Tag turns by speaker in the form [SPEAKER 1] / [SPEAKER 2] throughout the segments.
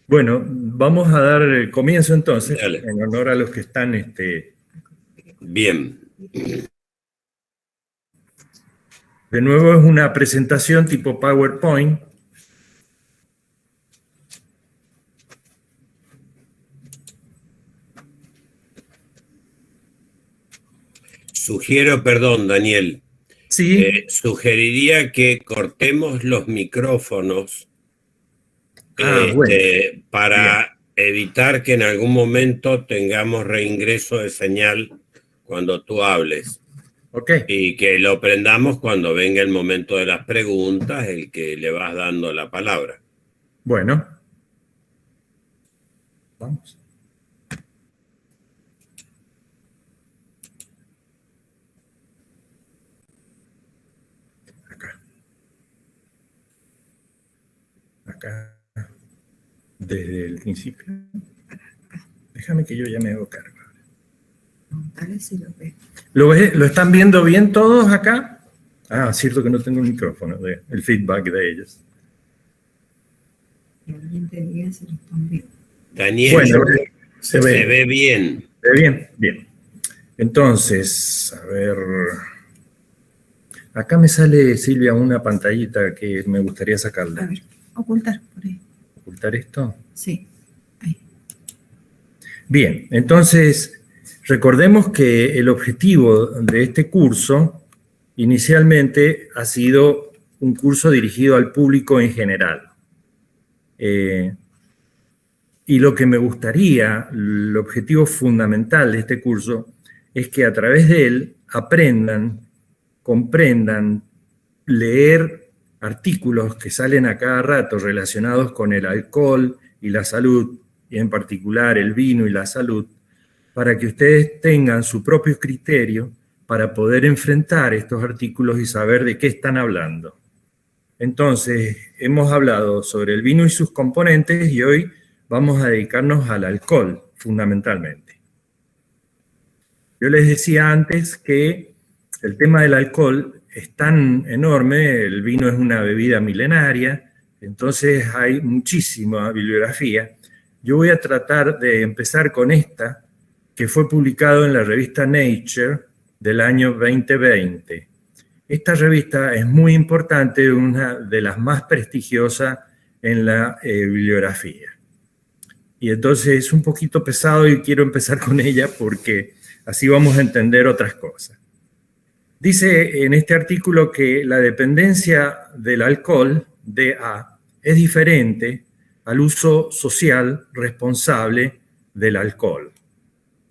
[SPEAKER 1] Bueno, vamos a dar comienzo entonces,
[SPEAKER 2] Dale.
[SPEAKER 1] en honor a los que están.
[SPEAKER 2] Bien.
[SPEAKER 1] De nuevo es una presentación tipo PowerPoint.
[SPEAKER 2] Sugiero, perdón, Daniel,
[SPEAKER 1] Sí.
[SPEAKER 2] sugeriría que cortemos los micrófonos
[SPEAKER 1] Bueno, bien.
[SPEAKER 2] para evitar que en algún momento tengamos reingreso de señal cuando tú hables
[SPEAKER 1] Ok.
[SPEAKER 2] y que lo prendamos cuando venga el momento de las preguntas, el que le vas dando la palabra.
[SPEAKER 1] Bueno, vamos. Acá. Acá. Desde el principio. Déjame que yo ya me hago cargo.
[SPEAKER 3] A ver si lo ve.
[SPEAKER 1] ¿Lo están viendo bien todos acá? Cierto que no tengo el micrófono, el feedback de ellos.
[SPEAKER 3] Que alguien te diga si lo están viendo.
[SPEAKER 2] Daniel,
[SPEAKER 1] Bueno, se
[SPEAKER 2] ve bien.
[SPEAKER 1] ¿Se ve bien? Bien. Entonces, a ver. Acá me sale, Silvia, una pantallita que me gustaría sacarla.
[SPEAKER 3] A ver, ocultar por ahí.
[SPEAKER 1] ¿Ocultar esto?
[SPEAKER 3] Sí, ahí.
[SPEAKER 1] Bien, entonces, recordemos que el objetivo de este curso inicialmente ha sido un curso dirigido al público en general. Y lo que me gustaría, el objetivo fundamental de este curso, es que a través de él aprendan, comprendan, leer artículos que salen a cada rato relacionados con el alcohol y la salud, y en particular el vino y la salud, para que ustedes tengan su propio criterio para poder enfrentar estos artículos y saber de qué están hablando. Entonces, hemos hablado sobre el vino y sus componentes y hoy vamos a dedicarnos al alcohol, fundamentalmente. Yo les decía antes que el tema del alcohol es tan enorme, el vino es una bebida milenaria, entonces hay muchísima bibliografía. Yo voy a tratar de empezar con esta, que fue publicado en la revista Nature del año 2020. Esta revista es muy importante, una de las más prestigiosas en la bibliografía. Y entonces es un poquito pesado y quiero empezar con ella porque así vamos a entender otras cosas. Dice en este artículo que la dependencia del alcohol, DA, es diferente al uso social responsable del alcohol.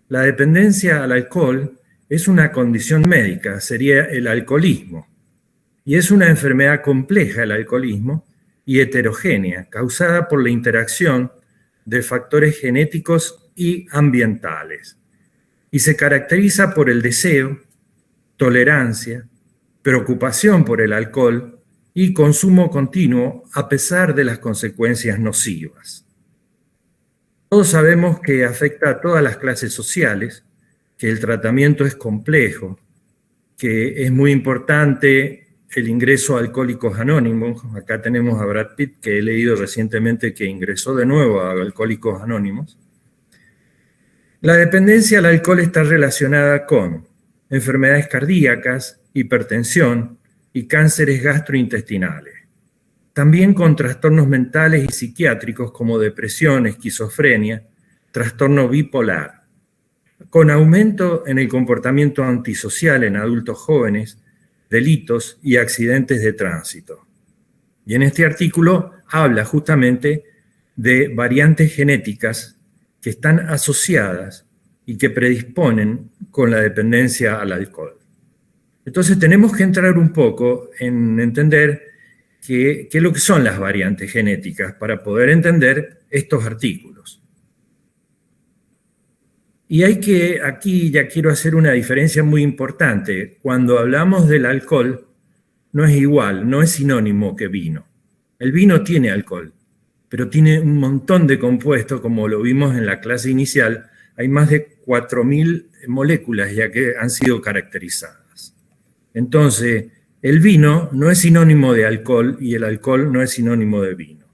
[SPEAKER 1] La dependencia al alcohol es una condición médica, sería el alcoholismo, y es una enfermedad compleja el alcoholismo y heterogénea, causada por la interacción de factores genéticos y ambientales, y se caracteriza por el deseo, tolerancia, preocupación por el alcohol y consumo continuo a pesar de las consecuencias nocivas. Todos sabemos que afecta a todas las clases sociales, que el tratamiento es complejo, que es muy importante el ingreso a Alcohólicos Anónimos. Acá tenemos a Brad Pitt, que he leído recientemente que ingresó de nuevo a Alcohólicos Anónimos. La dependencia al alcohol está relacionada con enfermedades cardíacas, hipertensión y cánceres gastrointestinales. También con trastornos mentales y psiquiátricos como depresión, esquizofrenia, trastorno bipolar, con aumento en el comportamiento antisocial en adultos jóvenes, delitos y accidentes de tránsito. Y en este artículo habla justamente de variantes genéticas que están asociadas y que predisponen con la dependencia al alcohol. Entonces tenemos que entrar un poco en entender qué es lo que son las variantes genéticas para poder entender estos artículos. Y aquí ya quiero hacer una diferencia muy importante. Cuando hablamos del alcohol, no es igual, no es sinónimo que vino. El vino tiene alcohol, pero tiene un montón de compuestos, como lo vimos en la clase inicial. Hay más de 4.000 moléculas ya que han sido caracterizadas. Entonces, el vino no es sinónimo de alcohol y el alcohol no es sinónimo de vino.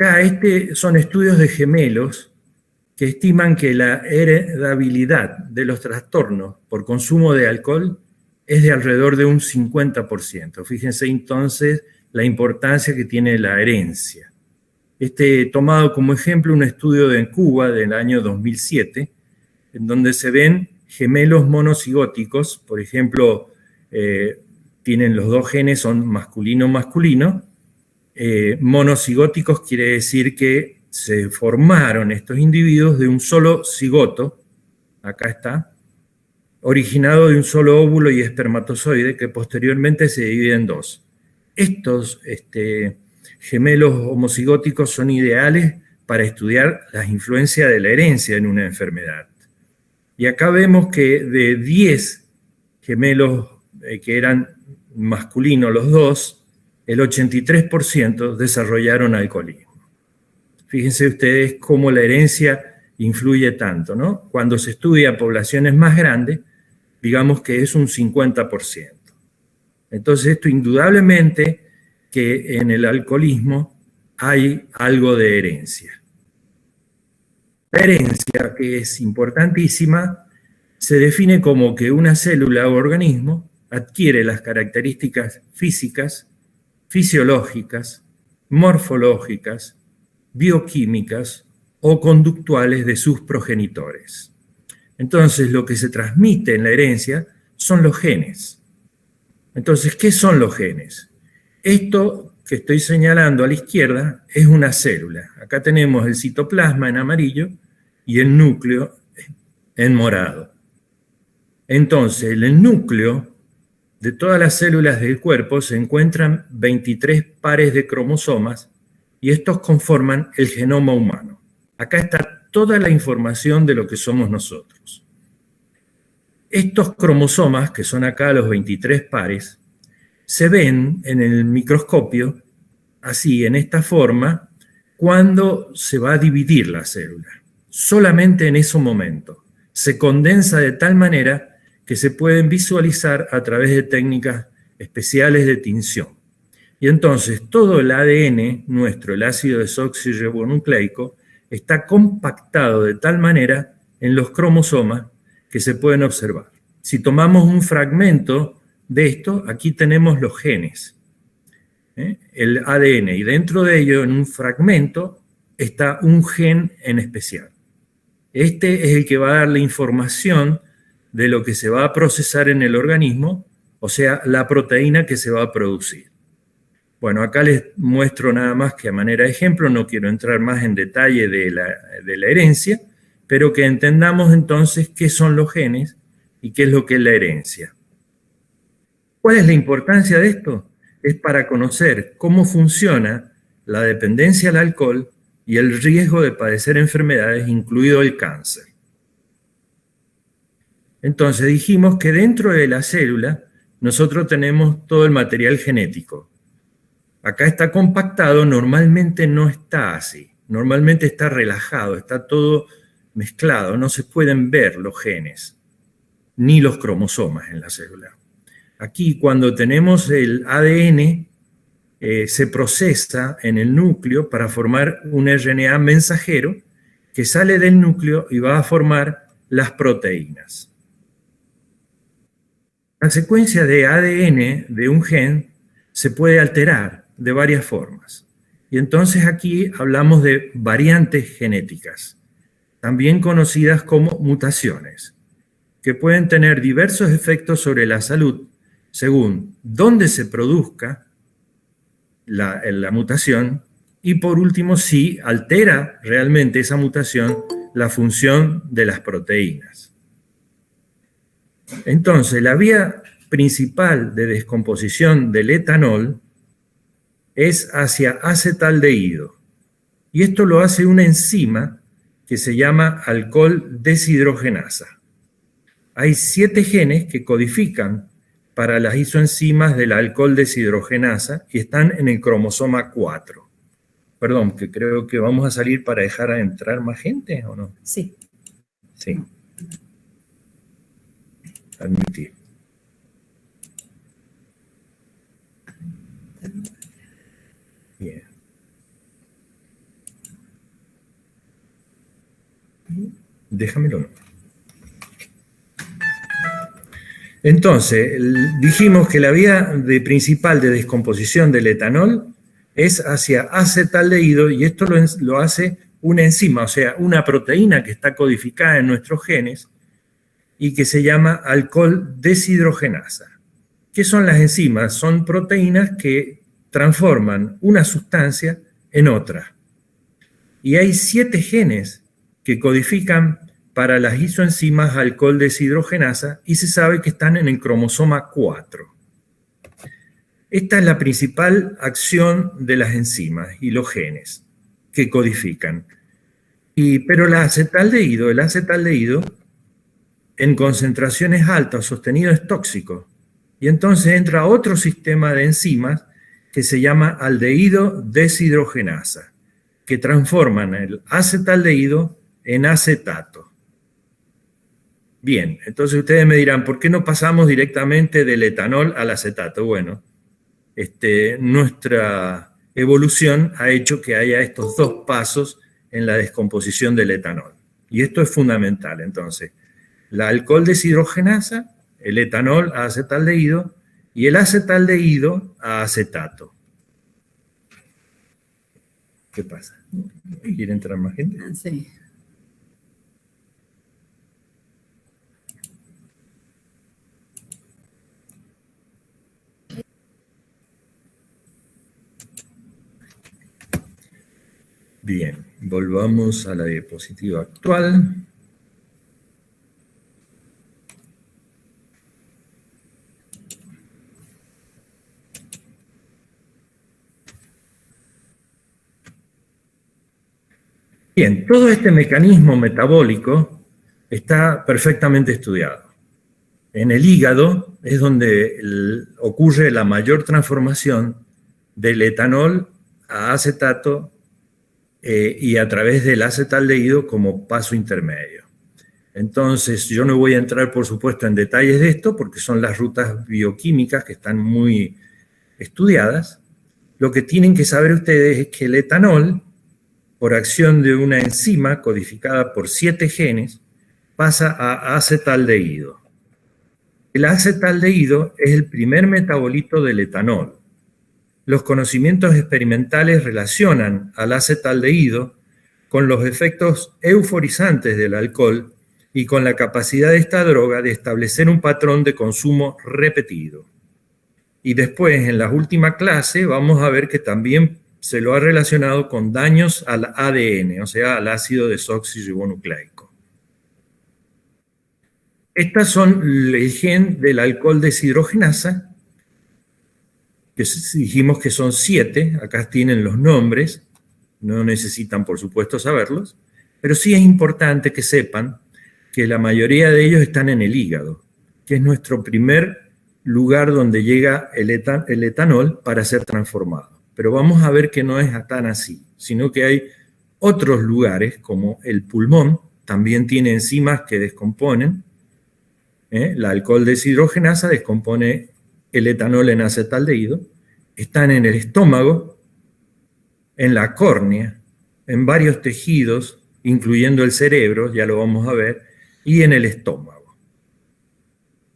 [SPEAKER 1] Acá son estudios de gemelos que estiman que la heredabilidad de los trastornos por consumo de alcohol es de alrededor de un 50%. Fíjense entonces la importancia que tiene la herencia. Tomado como ejemplo un estudio de Cuba del año 2007, en donde se ven gemelos monocigóticos, por ejemplo, tienen los dos genes, son masculino-masculino. Monocigóticos quiere decir que se formaron estos individuos de un solo cigoto, acá está, originado de un solo óvulo y espermatozoide que posteriormente se divide en dos. Estos gemelos homocigóticos son ideales para estudiar las influencias de la herencia en una enfermedad. Y acá vemos que de 10 gemelos que eran masculinos los dos, el 83% desarrollaron alcoholismo. Fíjense ustedes cómo la herencia influye tanto, ¿no? Cuando se estudia poblaciones más grandes, digamos que es un 50%. Entonces esto indudablemente que en el alcoholismo hay algo de herencia. La herencia, que es importantísima, se define como que una célula o organismo adquiere las características físicas, fisiológicas, morfológicas, bioquímicas o conductuales de sus progenitores. Entonces, lo que se transmite en la herencia son los genes. Entonces, ¿qué son los genes? Esto que estoy señalando a la izquierda es una célula. Acá tenemos el citoplasma en amarillo y el núcleo en morado. Entonces, en el núcleo de todas las células del cuerpo se encuentran 23 pares de cromosomas y estos conforman el genoma humano. Acá está toda la información de lo que somos nosotros. Estos cromosomas, que son acá los 23 pares, se ven en el microscopio, así, en esta forma, cuando se va a dividir la célula. Solamente en ese momento. Se condensa de tal manera que se pueden visualizar a través de técnicas especiales de tinción. Y entonces todo el ADN nuestro, el ácido desoxirribonucleico, está compactado de tal manera en los cromosomas que se pueden observar. Si tomamos un fragmento de esto, aquí tenemos los genes, el ADN, y dentro de ello, en un fragmento, está un gen en especial. Este es el que va a dar la información de lo que se va a procesar en el organismo, o sea, la proteína que se va a producir. Bueno, acá les muestro nada más que a manera de ejemplo, no quiero entrar más en detalle de la herencia, pero que entendamos entonces qué son los genes y qué es lo que es la herencia. ¿Cuál es la importancia de esto? Es para conocer cómo funciona la dependencia al alcohol y el riesgo de padecer enfermedades, incluido el cáncer. Entonces dijimos que dentro de la célula nosotros tenemos todo el material genético. Acá está compactado, normalmente no está así. Normalmente está relajado, está todo mezclado, no se pueden ver los genes, ni los cromosomas en la célula. Aquí cuando tenemos el ADN, se procesa en el núcleo para formar un RNA mensajero que sale del núcleo y va a formar las proteínas. La secuencia de ADN de un gen se puede alterar de varias formas. Y entonces aquí hablamos de variantes genéticas, también conocidas como mutaciones, que pueden tener diversos efectos sobre la salud según dónde se produzca la mutación y por último si altera realmente esa mutación la función de las proteínas. Entonces, la vía principal de descomposición del etanol es hacia acetaldehído. Y esto lo hace una enzima que se llama alcohol deshidrogenasa. Hay 7 genes que codifican para las isoenzimas del alcohol deshidrogenasa y están en el cromosoma 4. Perdón, que creo que vamos a salir para dejar entrar más gente, ¿o no?
[SPEAKER 3] Sí.
[SPEAKER 1] Sí. Admitir. Bien. Déjamelo. Entonces, dijimos que la vía principal de descomposición del etanol es hacia acetaldehído, y esto lo hace una enzima, o sea, una proteína que está codificada en nuestros genes y que se llama alcohol deshidrogenasa. ¿Qué son las enzimas? Son proteínas que transforman una sustancia en otra. Y hay 7 genes que codifican para las isoenzimas alcohol deshidrogenasa y se sabe que están en el cromosoma 4. Esta es la principal acción de las enzimas y los genes que codifican. Pero el acetaldehído en concentraciones altas sostenido es tóxico. Y entonces entra otro sistema de enzimas que se llama aldehído deshidrogenasa, que transforman el acetaldehído en acetato. Bien, entonces ustedes me dirán, ¿por qué no pasamos directamente del etanol al acetato? Bueno, nuestra evolución ha hecho que haya estos 2 pasos en la descomposición del etanol. Y esto es fundamental, entonces. La alcohol deshidrogenasa, el etanol a acetaldehído y el acetaldehído a acetato. ¿Qué pasa? ¿Quiere entrar más gente?
[SPEAKER 3] Sí.
[SPEAKER 1] Bien, volvamos a la diapositiva actual. Bien, todo este mecanismo metabólico está perfectamente estudiado. En el hígado es donde ocurre la mayor transformación del etanol a acetato y a través del acetaldehído como paso intermedio. Entonces, yo no voy a entrar, por supuesto, en detalles de esto porque son las rutas bioquímicas que están muy estudiadas. Lo que tienen que saber ustedes es que el etanol, por acción de una enzima codificada por 7 genes, pasa a acetaldehído. El acetaldehído es el primer metabolito del etanol. Los conocimientos experimentales relacionan al acetaldehído con los efectos euforizantes del alcohol y con la capacidad de esta droga de establecer un patrón de consumo repetido. Y después, en la última clase, vamos a ver que también se lo ha relacionado con daños al ADN, o sea, al ácido desoxirribonucleico. Estas son el gen del alcohol deshidrogenasa, que dijimos que son 7, acá tienen los nombres, no necesitan por supuesto saberlos, pero sí es importante que sepan que la mayoría de ellos están en el hígado, que es nuestro primer lugar donde llega el etanol para ser transformado. Pero vamos a ver que no es tan así, sino que hay otros lugares, como el pulmón, también tiene enzimas que descomponen. La alcohol deshidrogenasa descompone el etanol en acetaldehído. Están en el estómago, en la córnea, en varios tejidos, incluyendo el cerebro, ya lo vamos a ver, y en el estómago.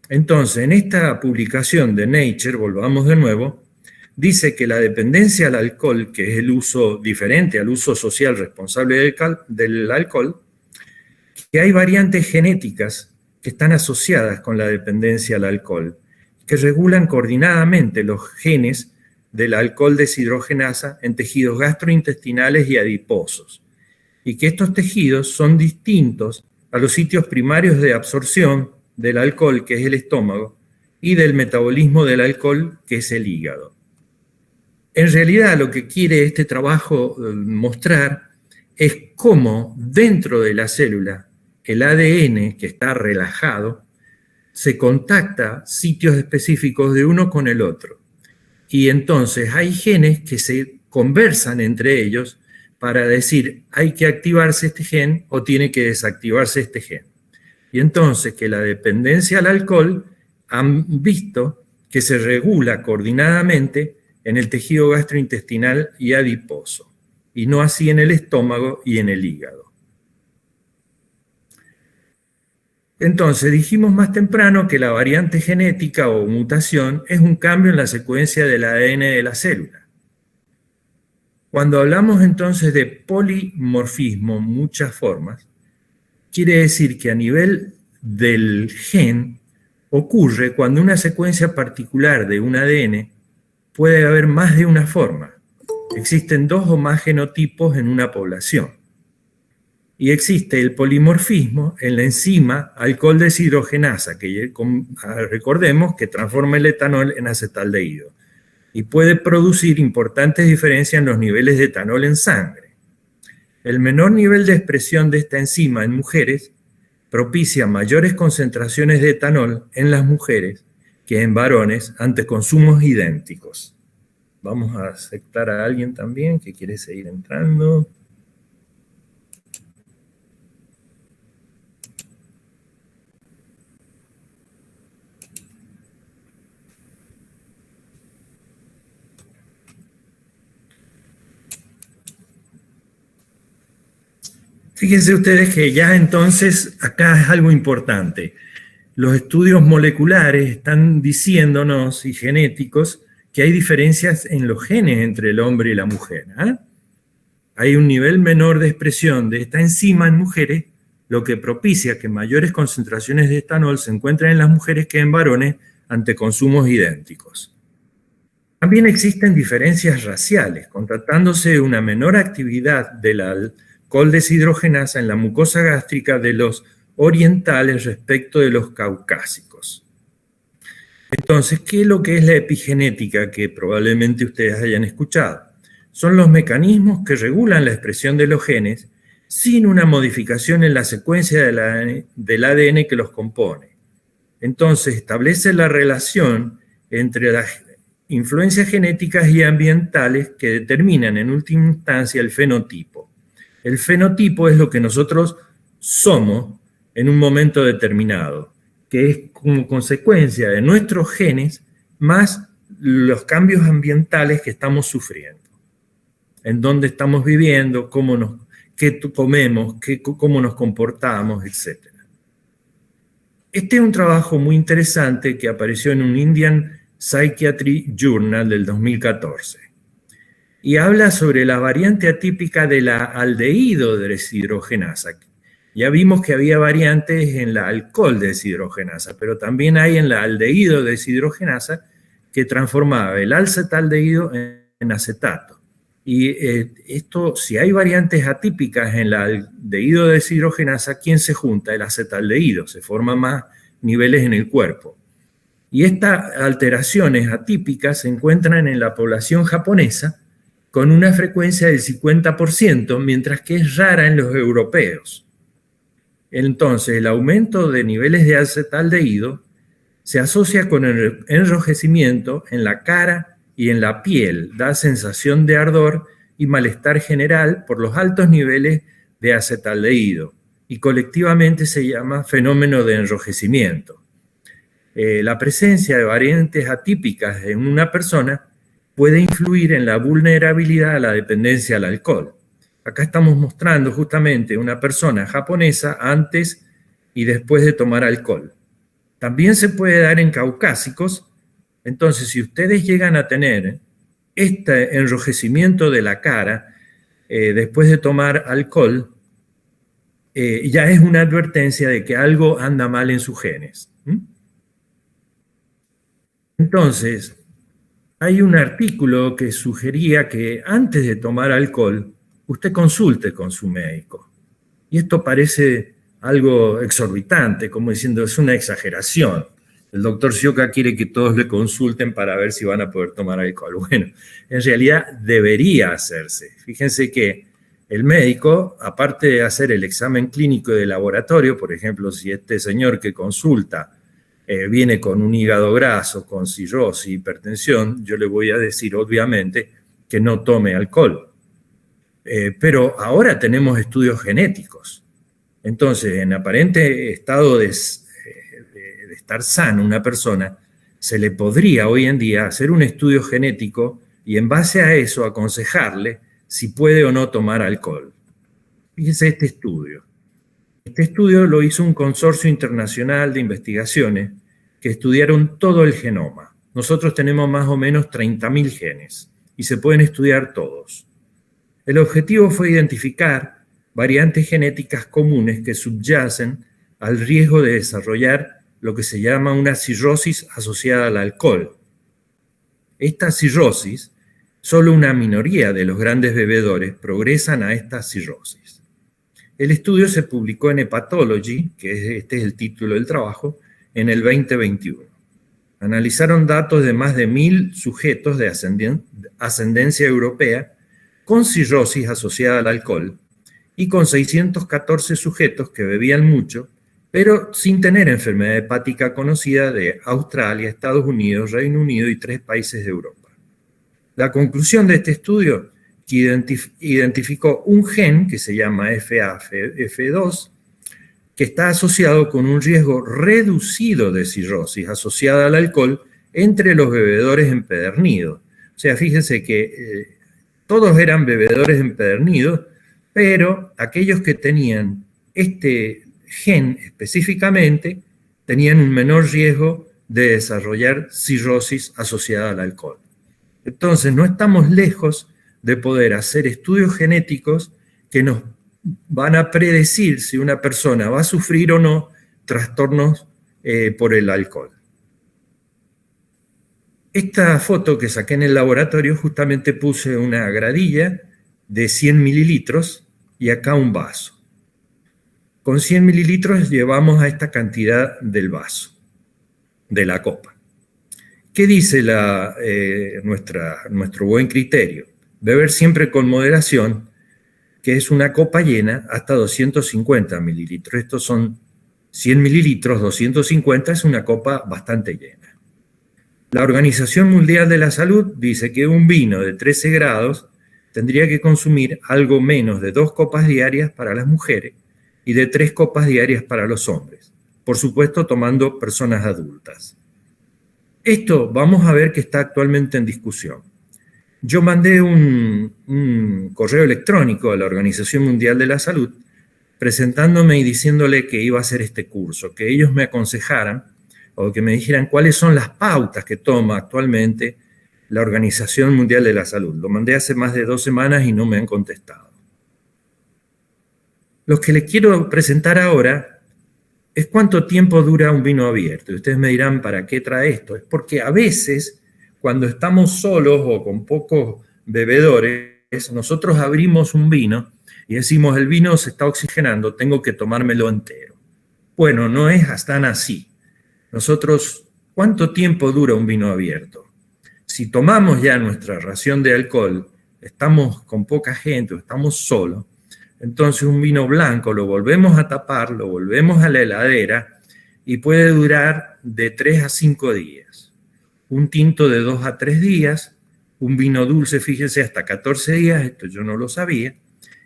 [SPEAKER 1] Entonces, en esta publicación de Nature, volvamos de nuevo, dice que la dependencia al alcohol, que es el uso diferente al uso social responsable del alcohol, que hay variantes genéticas que están asociadas con la dependencia al alcohol, que regulan coordinadamente los genes del alcohol deshidrogenasa en tejidos gastrointestinales y adiposos, y que estos tejidos son distintos a los sitios primarios de absorción del alcohol, que es el estómago, y del metabolismo del alcohol, que es el hígado. En realidad, lo que quiere este trabajo mostrar es cómo dentro de la célula el ADN, que está relajado, se contacta sitios específicos de uno con el otro. Y entonces hay genes que se conversan entre ellos para decir, hay que activarse este gen o tiene que desactivarse este gen. Y entonces que la dependencia al alcohol han visto que se regula coordinadamente en el tejido gastrointestinal y adiposo, y no así en el estómago y en el hígado. Entonces, dijimos más temprano que la variante genética o mutación es un cambio en la secuencia del ADN de la célula. Cuando hablamos entonces de polimorfismo, muchas formas, quiere decir que a nivel del gen ocurre cuando una secuencia particular de un ADN puede haber más de una forma. Existen 2 o más genotipos en una población. Y existe el polimorfismo en la enzima alcohol deshidrogenasa, que recordemos que transforma el etanol en acetaldehído y puede producir importantes diferencias en los niveles de etanol en sangre. El menor nivel de expresión de esta enzima en mujeres propicia mayores concentraciones de etanol en las mujeres que en varones ante consumos idénticos. Vamos a aceptar a alguien también que quiere seguir entrando. Fíjense ustedes que ya entonces acá es algo importante. Los estudios moleculares están diciéndonos, y genéticos, que hay diferencias en los genes entre el hombre y la mujer. Hay un nivel menor de expresión de esta enzima en mujeres, lo que propicia que mayores concentraciones de etanol se encuentren en las mujeres que en varones ante consumos idénticos. También existen diferencias raciales, constatándose de una menor actividad de la alcohol deshidrogenasa en la mucosa gástrica de los orientales respecto de los caucásicos. Entonces, ¿qué es lo que es la epigenética que probablemente ustedes hayan escuchado? Son los mecanismos que regulan la expresión de los genes sin una modificación en la secuencia del ADN que los compone. Entonces, establece la relación entre las influencias genéticas y ambientales que determinan en última instancia el fenotipo. El fenotipo es lo que nosotros somos en un momento determinado, que es como consecuencia de nuestros genes más los cambios ambientales que estamos sufriendo. En dónde estamos viviendo, qué comemos, cómo nos comportamos, etc. Este es un trabajo muy interesante que apareció en un Indian Psychiatry Journal del 2014. Y habla sobre la variante atípica de la aldehído deshidrogenasa. Ya vimos que había variantes en la alcohol deshidrogenasa, pero también hay en la aldehído deshidrogenasa que transformaba el acetaldehído en acetato. Y si hay variantes atípicas en la aldehído deshidrogenasa, ¿quién se junta? El acetaldehído, se forman más niveles en el cuerpo. Y estas alteraciones atípicas se encuentran en la población japonesa con una frecuencia del 50%, mientras que es rara en los europeos. Entonces, el aumento de niveles de acetaldehído se asocia con el enrojecimiento en la cara y en la piel, da sensación de ardor y malestar general por los altos niveles de acetaldehído, y colectivamente se llama fenómeno de enrojecimiento. La presencia de variantes atípicas en una persona puede influir en la vulnerabilidad a la dependencia al alcohol. Acá estamos mostrando justamente una persona japonesa antes y después de tomar alcohol. También se puede dar en caucásicos. Entonces, si ustedes llegan a tener este enrojecimiento de la cara después de tomar alcohol, ya es una advertencia de que algo anda mal en sus genes. Entonces, hay un artículo que sugería que antes de tomar alcohol, usted consulte con su médico. Y esto parece algo exorbitante, como diciendo, es una exageración. El doctor Sioka quiere que todos le consulten para ver si van a poder tomar alcohol. Bueno, en realidad debería hacerse. Fíjense que el médico, aparte de hacer el examen clínico de laboratorio, por ejemplo, si este señor que consulta viene con un hígado graso, con cirrosis, hipertensión, yo le voy a decir obviamente que no tome alcohol. Pero ahora tenemos estudios genéticos. Entonces, en aparente estado de estar sano una persona, se le podría hoy en día hacer un estudio genético y en base a eso aconsejarle si puede o no tomar alcohol. Fíjense este estudio. Este estudio lo hizo un consorcio internacional de investigaciones que estudiaron todo el genoma. Nosotros tenemos más o menos 30.000 genes y se pueden estudiar todos. El objetivo fue identificar variantes genéticas comunes que subyacen al riesgo de desarrollar lo que se llama una cirrosis asociada al alcohol. Esta cirrosis, solo una minoría de los grandes bebedores progresan a esta cirrosis. El estudio se publicó en Hepatology, este es el título del trabajo, en el 2021. Analizaron datos de más de 1.000 sujetos de ascendencia europea con cirrosis asociada al alcohol y con 614 sujetos que bebían mucho, pero sin tener enfermedad hepática conocida de Australia, Estados Unidos, Reino Unido y 3 países de Europa. La conclusión de este estudio que identificó un gen que se llama FAF2, que está asociado con un riesgo reducido de cirrosis asociada al alcohol entre los bebedores empedernidos. O sea, fíjense que todos eran bebedores empedernidos, pero aquellos que tenían este gen específicamente tenían un menor riesgo de desarrollar cirrosis asociada al alcohol. Entonces, no estamos lejos de poder hacer estudios genéticos que nos van a predecir si una persona va a sufrir o no trastornos por el alcohol. Esta foto que saqué en el laboratorio, justamente puse una gradilla de 100 mililitros y acá un vaso. Con 100 mililitros llevamos a esta cantidad del vaso, de la copa. ¿Qué dice nuestro buen criterio? Beber siempre con moderación, que es una copa llena hasta 250 mililitros. Estos son 100 mililitros, 250 es una copa bastante llena. La Organización Mundial de la Salud dice que un vino de 13 grados tendría que consumir algo menos de 2 copas diarias para las mujeres y de 3 copas diarias para los hombres. Por supuesto, tomando personas adultas. Esto vamos a ver que está actualmente en discusión. Yo mandé un correo electrónico a la Organización Mundial de la Salud presentándome y diciéndole que iba a hacer este curso, que ellos me aconsejaran o que me dijeran cuáles son las pautas que toma actualmente la Organización Mundial de la Salud. Lo mandé hace más de 2 semanas y no me han contestado. Lo que les quiero presentar ahora es cuánto tiempo dura un vino abierto. Y ustedes me dirán, ¿para qué trae esto? Es porque a veces, cuando estamos solos o con pocos bebedores, nosotros abrimos un vino y decimos, el vino se está oxigenando, tengo que tomármelo entero. Bueno, no es tan así. Nosotros, ¿cuánto tiempo dura un vino abierto? Si tomamos ya nuestra ración de alcohol, estamos con poca gente o estamos solos, entonces un vino blanco lo volvemos a tapar, lo volvemos a la heladera y puede durar de 3 a 5 días. Un tinto de 2 a 3 días, un vino dulce, fíjense, hasta 14 días, esto yo no lo sabía,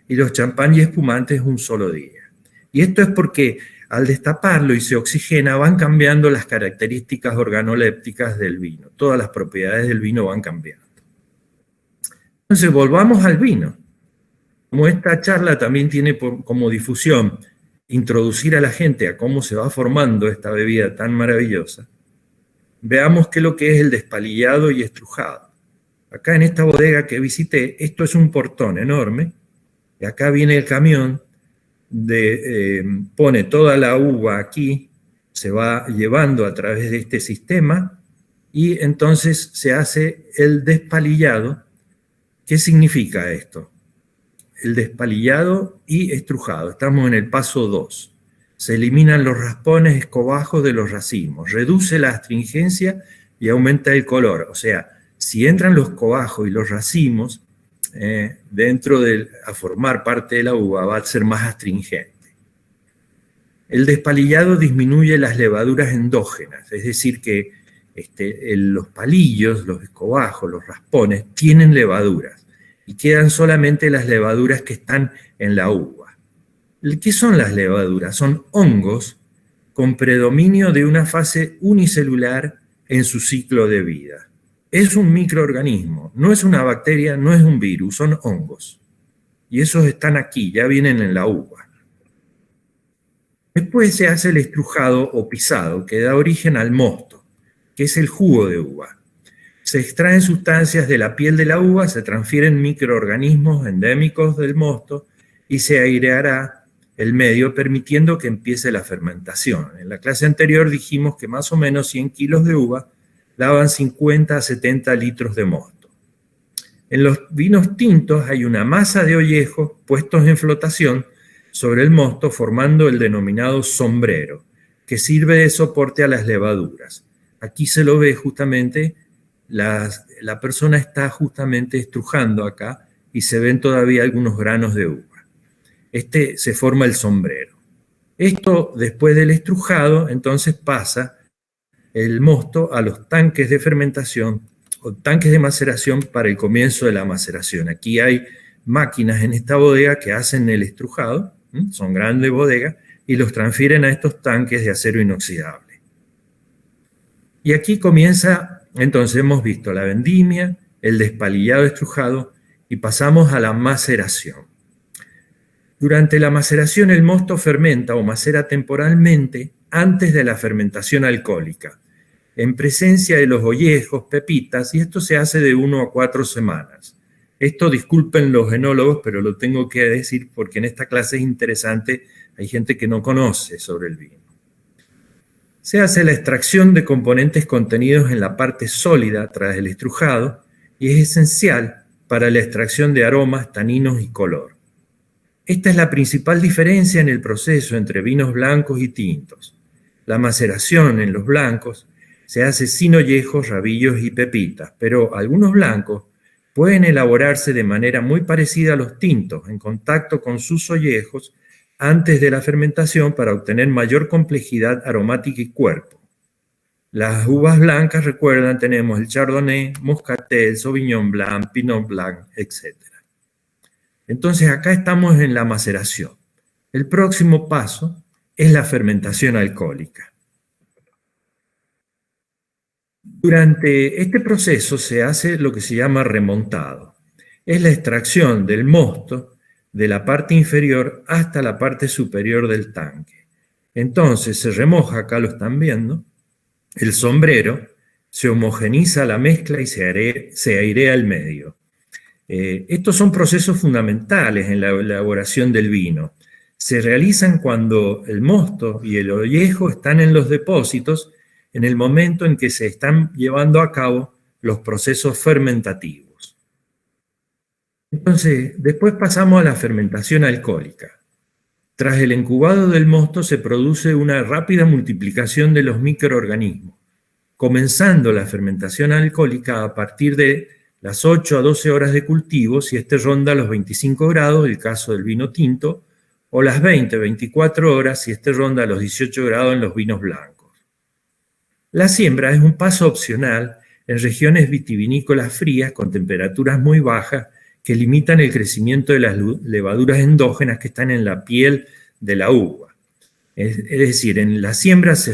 [SPEAKER 1] y los champán y espumantes un solo día. Y esto es porque al destaparlo y se oxigena van cambiando las características organolépticas del vino. Todas las propiedades del vino van cambiando. Entonces volvamos al vino. Como esta charla también tiene como difusión introducir a la gente a cómo se va formando esta bebida tan maravillosa, veamos qué es lo que es el despalillado y estrujado. Acá en esta bodega que visité, esto es un portón enorme, y acá viene el camión, pone toda la uva aquí, se va llevando a través de este sistema, y entonces se hace el despalillado. ¿Qué significa esto? El despalillado y estrujado. Estamos en el paso 2. Se eliminan los raspones escobajos de los racimos, reduce la astringencia y aumenta el color. O sea, si entran los escobajos y los racimos a formar parte de la uva, va a ser más astringente. El despalillado disminuye las levaduras endógenas, es decir que los palillos, los escobajos, los raspones tienen levaduras y quedan solamente las levaduras que están en la uva. ¿Qué son las levaduras? Son hongos con predominio de una fase unicelular en su ciclo de vida. Es un microorganismo, no es una bacteria, no es un virus, son hongos. Y esos están aquí, ya vienen en la uva. Después se hace el estrujado o pisado, que da origen al mosto, que es el jugo de uva. Se extraen sustancias de la piel de la uva, se transfieren microorganismos endémicos del mosto y se aireará el medio, permitiendo que empiece la fermentación. En la clase anterior dijimos que más o menos 100 kilos de uva daban 50 a 70 litros de mosto. En los vinos tintos hay una masa de ollejos puestos en flotación sobre el mosto, formando el denominado sombrero, que sirve de soporte a las levaduras. Aquí se lo ve justamente, la persona está justamente estrujando acá y se ven todavía algunos granos de uva. Se forma el sombrero. Esto, después del estrujado, entonces pasa el mosto a los tanques de fermentación o tanques de maceración para el comienzo de la maceración. Aquí hay máquinas en esta bodega que hacen el estrujado, son grandes bodegas, y los transfieren a estos tanques de acero inoxidable. Y aquí comienza, entonces hemos visto la vendimia, el despalillado estrujado, y pasamos a la maceración. Durante la maceración el mosto fermenta o macera temporalmente antes de la fermentación alcohólica, en presencia de los ollejos, pepitas, y esto se hace de 1 a 4 semanas. Esto, disculpen los enólogos, pero lo tengo que decir porque en esta clase es interesante, hay gente que no conoce sobre el vino. Se hace la extracción de componentes contenidos en la parte sólida tras el estrujado y es esencial para la extracción de aromas, taninos y color. Esta es la principal diferencia en el proceso entre vinos blancos y tintos. La maceración en los blancos se hace sin ollejos, rabillos y pepitas, pero algunos blancos pueden elaborarse de manera muy parecida a los tintos, en contacto con sus ollejos antes de la fermentación para obtener mayor complejidad aromática y cuerpo. Las uvas blancas, recuerdan, tenemos el Chardonnay, Moscatel, Sauvignon Blanc, Pinot Blanc, etc. Entonces acá estamos en la maceración. El próximo paso es la fermentación alcohólica. Durante este proceso se hace lo que se llama remontado. Es la extracción del mosto de la parte inferior hasta la parte superior del tanque. Entonces se remoja, acá lo están viendo, el sombrero, se homogeniza la mezcla y se airea el medio. Estos son procesos fundamentales en la elaboración del vino. Se realizan cuando el mosto y el ollejo están en los depósitos en el momento en que se están llevando a cabo los procesos fermentativos. Entonces, después pasamos a la fermentación alcohólica. Tras el incubado del mosto se produce una rápida multiplicación de los microorganismos, comenzando la fermentación alcohólica a partir de las 8 a 12 horas de cultivo, si este ronda los 25 grados, el caso del vino tinto, o las 20-24 horas, si este ronda los 18 grados en los vinos blancos. La siembra es un paso opcional en regiones vitivinícolas frías con temperaturas muy bajas que limitan el crecimiento de las levaduras endógenas que están en la piel de la uva. Es decir, en la siembra se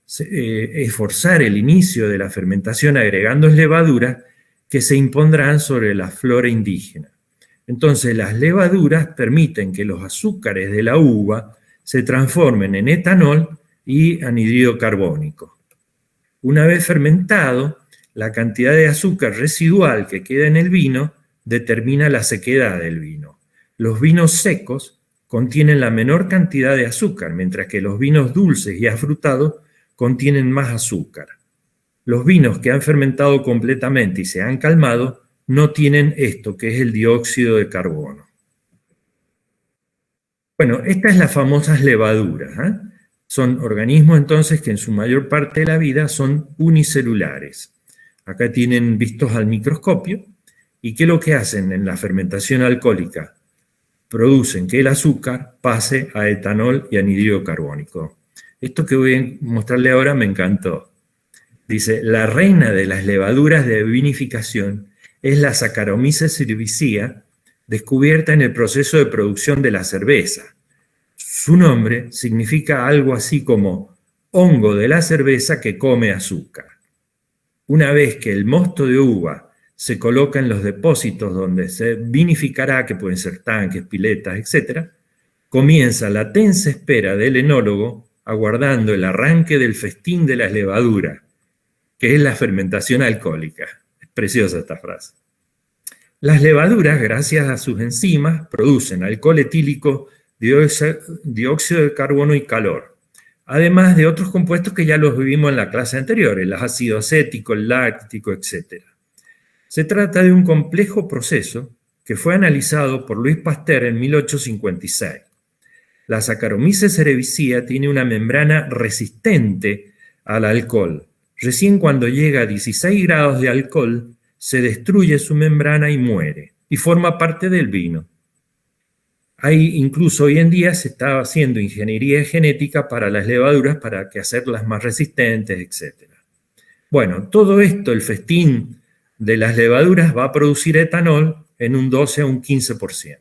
[SPEAKER 1] esforzar el inicio de la fermentación agregando levaduras que se impondrán sobre la flora indígena. Entonces, las levaduras permiten que los azúcares de la uva se transformen en etanol y anhídrido carbónico. Una vez fermentado, la cantidad de azúcar residual que queda en el vino determina la sequedad del vino. Los vinos secos contienen la menor cantidad de azúcar, mientras que los vinos dulces y afrutados contienen más azúcar. Los vinos que han fermentado completamente y se han calmado no tienen esto, que es el dióxido de carbono. Bueno, estas son las famosas levaduras, Son organismos entonces que en su mayor parte de la vida son unicelulares. Acá tienen vistos al microscopio. ¿Y qué es lo que hacen en la fermentación alcohólica? Producen que el azúcar pase a etanol y anhídrido carbónico. Esto que voy a mostrarle ahora me encantó. Dice, la reina de las levaduras de vinificación es la Saccharomyces cerevisiae, descubierta en el proceso de producción de la cerveza. Su nombre significa algo así como hongo de la cerveza que come azúcar. Una vez que el mosto de uva se coloca en los depósitos donde se vinificará, que pueden ser tanques, piletas, etc., Comienza la tensa espera del enólogo aguardando el arranque del festín de las levaduras, que es la fermentación alcohólica. Es preciosa esta frase. Las levaduras, gracias a sus enzimas, producen alcohol etílico, dióxido de carbono y calor, además de otros compuestos que ya los vimos en la clase anterior, el ácido acético, el láctico, etc. Se trata de un complejo proceso que fue analizado por Louis Pasteur en 1856. La Saccharomyces cerevisiae tiene una membrana resistente al alcohol. Recién cuando llega a 16 grados de alcohol, se destruye su membrana y muere, y forma parte del vino. Incluso hoy en día se está haciendo ingeniería genética para las levaduras para hacerlas más resistentes, etc. Bueno, todo esto, el festín de las levaduras, va a producir etanol en un 12 a un 15%.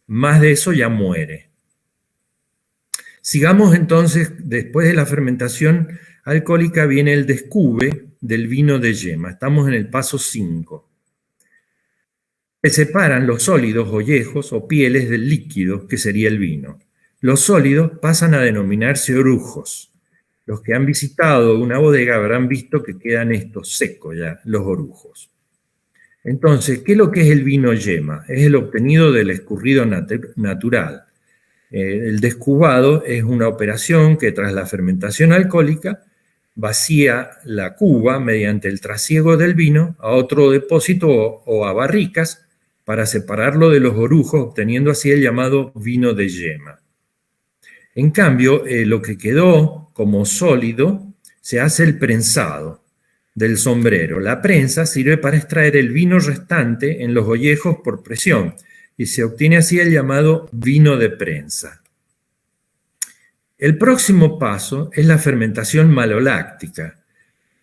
[SPEAKER 1] Más de eso ya muere. Sigamos entonces, después de la fermentación alcohólica viene el descube del vino de yema. Estamos en el paso 5. Se separan los sólidos ollejos o pieles del líquido, que sería el vino. Los sólidos pasan a denominarse orujos. Los que han visitado una bodega habrán visto que quedan estos secos ya, los orujos. Entonces, ¿qué es lo que es el vino yema? Es el obtenido del escurrido natural. El descubado es una operación que tras la fermentación alcohólica vacía la cuba mediante el trasiego del vino a otro depósito o a barricas para separarlo de los orujos, obteniendo así el llamado vino de yema. En cambio, lo que quedó como sólido se hace el prensado del sombrero. La prensa sirve para extraer el vino restante en los ollejos por presión y se obtiene así el llamado vino de prensa. El próximo paso es la fermentación maloláctica,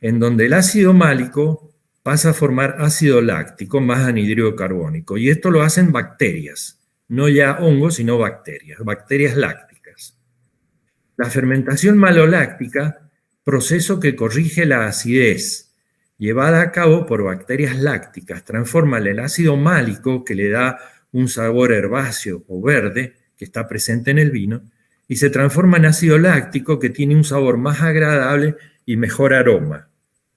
[SPEAKER 1] en donde el ácido málico pasa a formar ácido láctico más anhídrido carbónico, y esto lo hacen bacterias, no ya hongos, sino bacterias lácticas. La fermentación maloláctica, proceso que corrige la acidez, llevada a cabo por bacterias lácticas, transforma el ácido málico, que le da un sabor herbáceo o verde, que está presente en el vino, y se transforma en ácido láctico, que tiene un sabor más agradable y mejor aroma.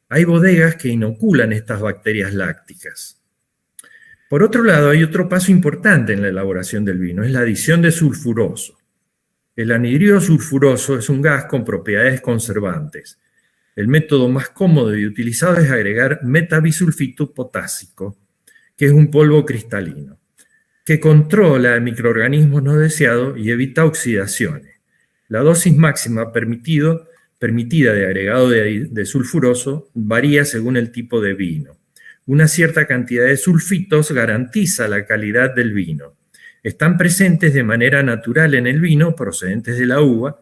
[SPEAKER 1] Hay bodegas que inoculan estas bacterias lácticas. Por otro lado, hay otro paso importante en la elaboración del vino, es la adición de sulfuroso. El anhídrido sulfuroso es un gas con propiedades conservantes. El método más cómodo y utilizado es agregar metabisulfito potásico, que es un polvo cristalino, que controla microorganismos no deseados y evita oxidaciones. La dosis máxima permitida de agregado de sulfuroso varía según el tipo de vino. Una cierta cantidad de sulfitos garantiza la calidad del vino. Están presentes de manera natural en el vino, procedentes de la uva.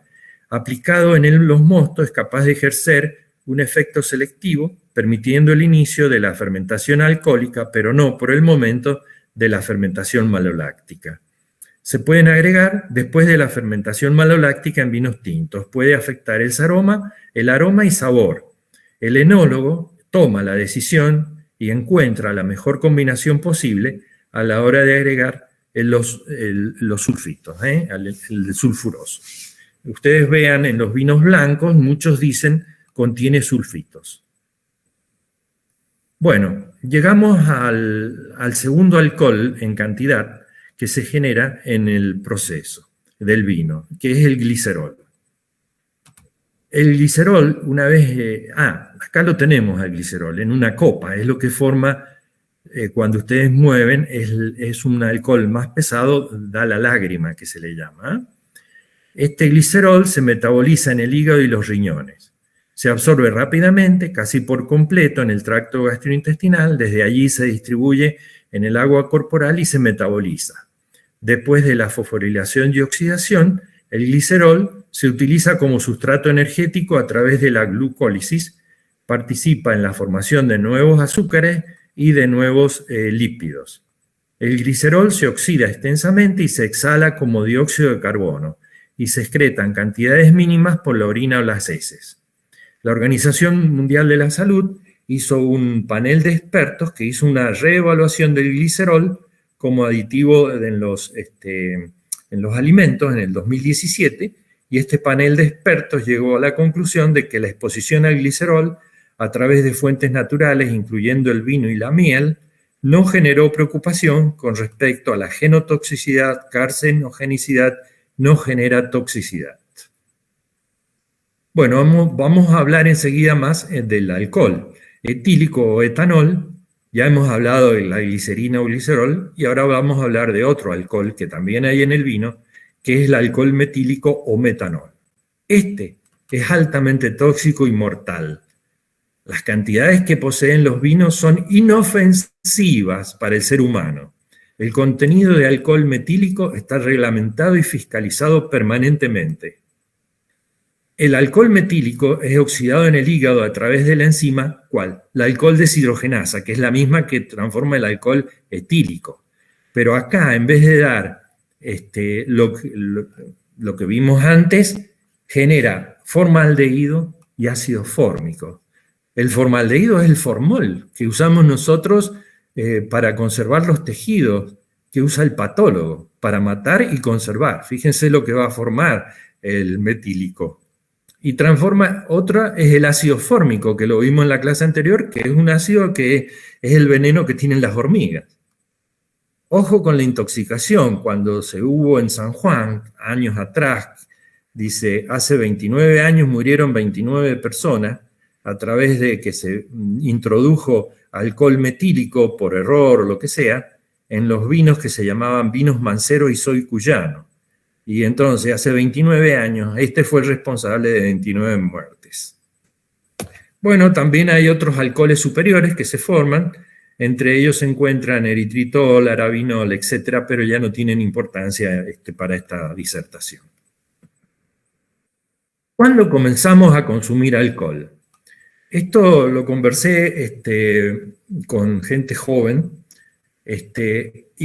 [SPEAKER 1] Aplicado en los mostos es capaz de ejercer un efecto selectivo, permitiendo el inicio de la fermentación alcohólica, pero no por el momento de la fermentación maloláctica. Se pueden agregar después de la fermentación maloláctica en vinos tintos. Puede afectar el aroma y sabor. El enólogo toma la decisión y encuentra la mejor combinación posible a la hora de agregar los sulfitos, el sulfuroso. Ustedes vean en los vinos blancos, muchos dicen contiene sulfitos. Bueno, llegamos al segundo alcohol en cantidad que se genera en el proceso del vino, que es el glicerol. El glicerol, una vez... acá lo tenemos al glicerol, en una copa, es lo que forma, cuando ustedes mueven, es un alcohol más pesado, da la lágrima que se le llama. Este glicerol se metaboliza en el hígado y los riñones. Se absorbe rápidamente, casi por completo, en el tracto gastrointestinal. Desde allí se distribuye en el agua corporal y se metaboliza. Después de la fosforilación y oxidación, el glicerol se utiliza como sustrato energético a través de la glucólisis, participa en la formación de nuevos azúcares y de nuevos lípidos. El glicerol se oxida extensamente y se exhala como dióxido de carbono y se excreta en cantidades mínimas por la orina o las heces. La Organización Mundial de la Salud hizo un panel de expertos que hizo una reevaluación del glicerol como aditivo en en los alimentos en el 2017, y este panel de expertos llegó a la conclusión de que la exposición al glicerol a través de fuentes naturales, incluyendo el vino y la miel, no generó preocupación con respecto a la genotoxicidad, carcinogenicidad, no genera toxicidad. Bueno, vamos a hablar enseguida más del alcohol etílico o etanol. Ya hemos hablado de la glicerina o glicerol, y ahora vamos a hablar de otro alcohol que también hay en el vino, que es el alcohol metílico o metanol. Este es altamente tóxico y mortal. Las cantidades que poseen los vinos son inofensivas para el ser humano. El contenido de alcohol metílico está reglamentado y fiscalizado permanentemente. El alcohol metílico es oxidado en el hígado a través de la enzima, ¿cuál? La alcohol deshidrogenasa, que es la misma que transforma el alcohol etílico. Pero acá, en vez de dar lo que vimos antes, genera formaldehído y ácido fórmico. El formaldehído es el formol que usamos nosotros para conservar los tejidos, que usa el patólogo para matar y conservar. Fíjense lo que va a formar el metílico. Y transforma, otra es el ácido fórmico, que lo vimos en la clase anterior, que es un ácido que es el veneno que tienen las hormigas. Ojo con la intoxicación. Cuando se hubo en San Juan, años atrás, dice, hace 29 años murieron 29 personas a través de que se introdujo alcohol metílico por error o lo que sea, en los vinos que se llamaban vinos Mancero y Soy Cuyano. Y entonces, hace 29 años, este fue el responsable de 29 muertes. Bueno, también hay otros alcoholes superiores que se forman, entre ellos se encuentran eritritol, arabinol, etc., pero ya no tienen importancia para esta disertación. ¿Cuándo comenzamos a consumir alcohol? Esto lo conversé con gente joven,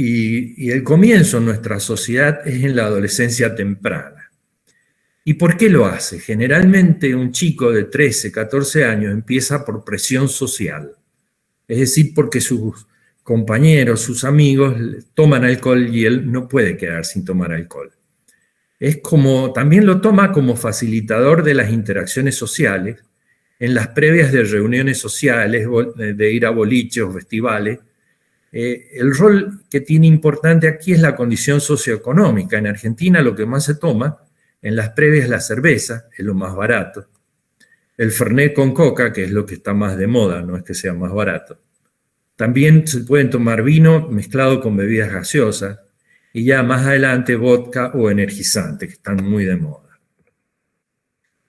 [SPEAKER 1] y el comienzo en nuestra sociedad es en la adolescencia temprana. ¿Y por qué lo hace? Generalmente un chico de 13, 14 años empieza por presión social, es decir, porque sus compañeros, sus amigos toman alcohol y él no puede quedar sin tomar alcohol. Es como, también lo toma como facilitador de las interacciones sociales, en las previas de reuniones sociales, de ir a boliches o festivales. El rol que tiene importante aquí es la condición socioeconómica. En Argentina lo que más se toma en las previas es la cerveza, es lo más barato. El Fernet con coca, que es lo que está más de moda, no es que sea más barato. También se pueden tomar vino mezclado con bebidas gaseosas, y ya más adelante vodka o energizante, que están muy de moda.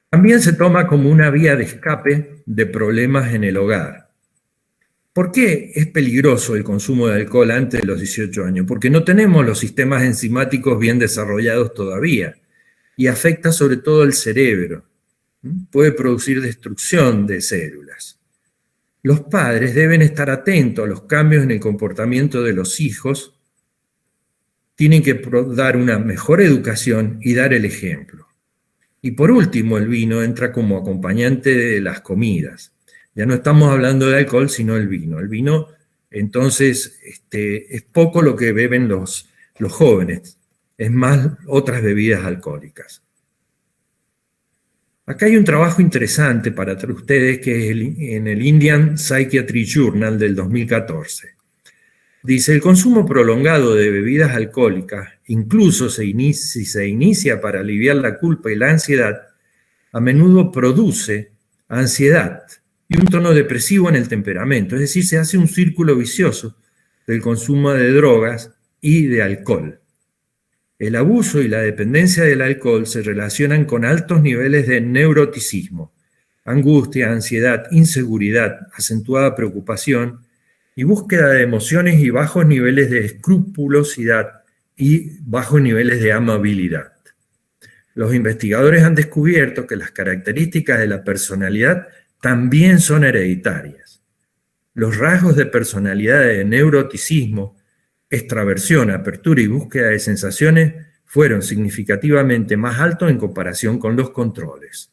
[SPEAKER 1] También se toma como una vía de escape de problemas en el hogar. ¿Por qué es peligroso el consumo de alcohol antes de los 18 años? Porque no tenemos los sistemas enzimáticos bien desarrollados todavía, y afecta sobre todo el cerebro. Puede producir destrucción de células. Los padres deben estar atentos a los cambios en el comportamiento de los hijos, tienen que dar una mejor educación y dar el ejemplo. Y por último, el vino entra como acompañante de las comidas. Ya no estamos hablando de alcohol, sino el vino. El vino, entonces, es poco lo que beben los jóvenes, es más otras bebidas alcohólicas. Acá hay un trabajo interesante para ustedes que es en el Indian Psychiatry Journal del 2014. Dice, el consumo prolongado de bebidas alcohólicas, incluso si se inicia para aliviar la culpa y la ansiedad, a menudo produce ansiedad y un tono depresivo en el temperamento. Es decir, se hace un círculo vicioso del consumo de drogas y de alcohol. El abuso y la dependencia del alcohol se relacionan con altos niveles de neuroticismo, angustia, ansiedad, inseguridad, acentuada preocupación y búsqueda de emociones y bajos niveles de escrupulosidad y bajos niveles de amabilidad. Los investigadores han descubierto que las características de la personalidad también son hereditarias. Los rasgos de personalidad de neuroticismo, extraversión, apertura y búsqueda de sensaciones fueron significativamente más altos en comparación con los controles.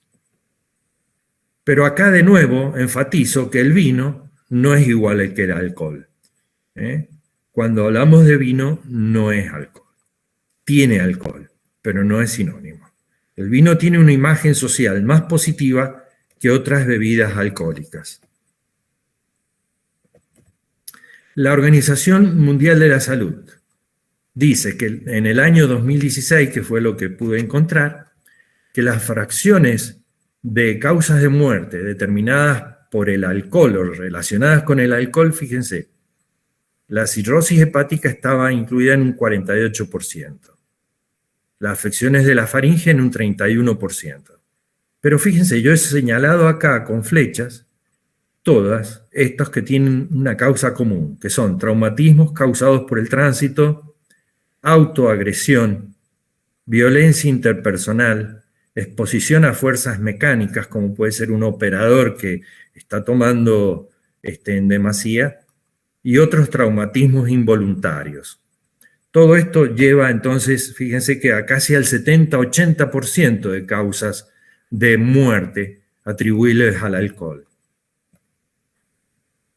[SPEAKER 1] Pero acá de nuevo enfatizo que el vino no es igual que el alcohol. Cuando hablamos de vino, no es alcohol. tiene alcohol, pero no es sinónimo. El vino tiene una imagen social más positiva que otras bebidas alcohólicas. La Organización Mundial de la Salud dice que en el año 2016, que fue lo que pude encontrar, que las fracciones de causas de muerte determinadas por el alcohol o relacionadas con el alcohol, fíjense, la cirrosis hepática estaba incluida en un 48%, las afecciones de la faringe en un 31%. Pero fíjense, yo he señalado acá con flechas todas estas que tienen una causa común, que son traumatismos causados por el tránsito, autoagresión, violencia interpersonal, exposición a fuerzas mecánicas, como puede ser un operador que está tomando en demasía, y otros traumatismos involuntarios. Todo esto lleva entonces, fíjense que a casi al 70-80% de causas de muerte atribuibles al alcohol.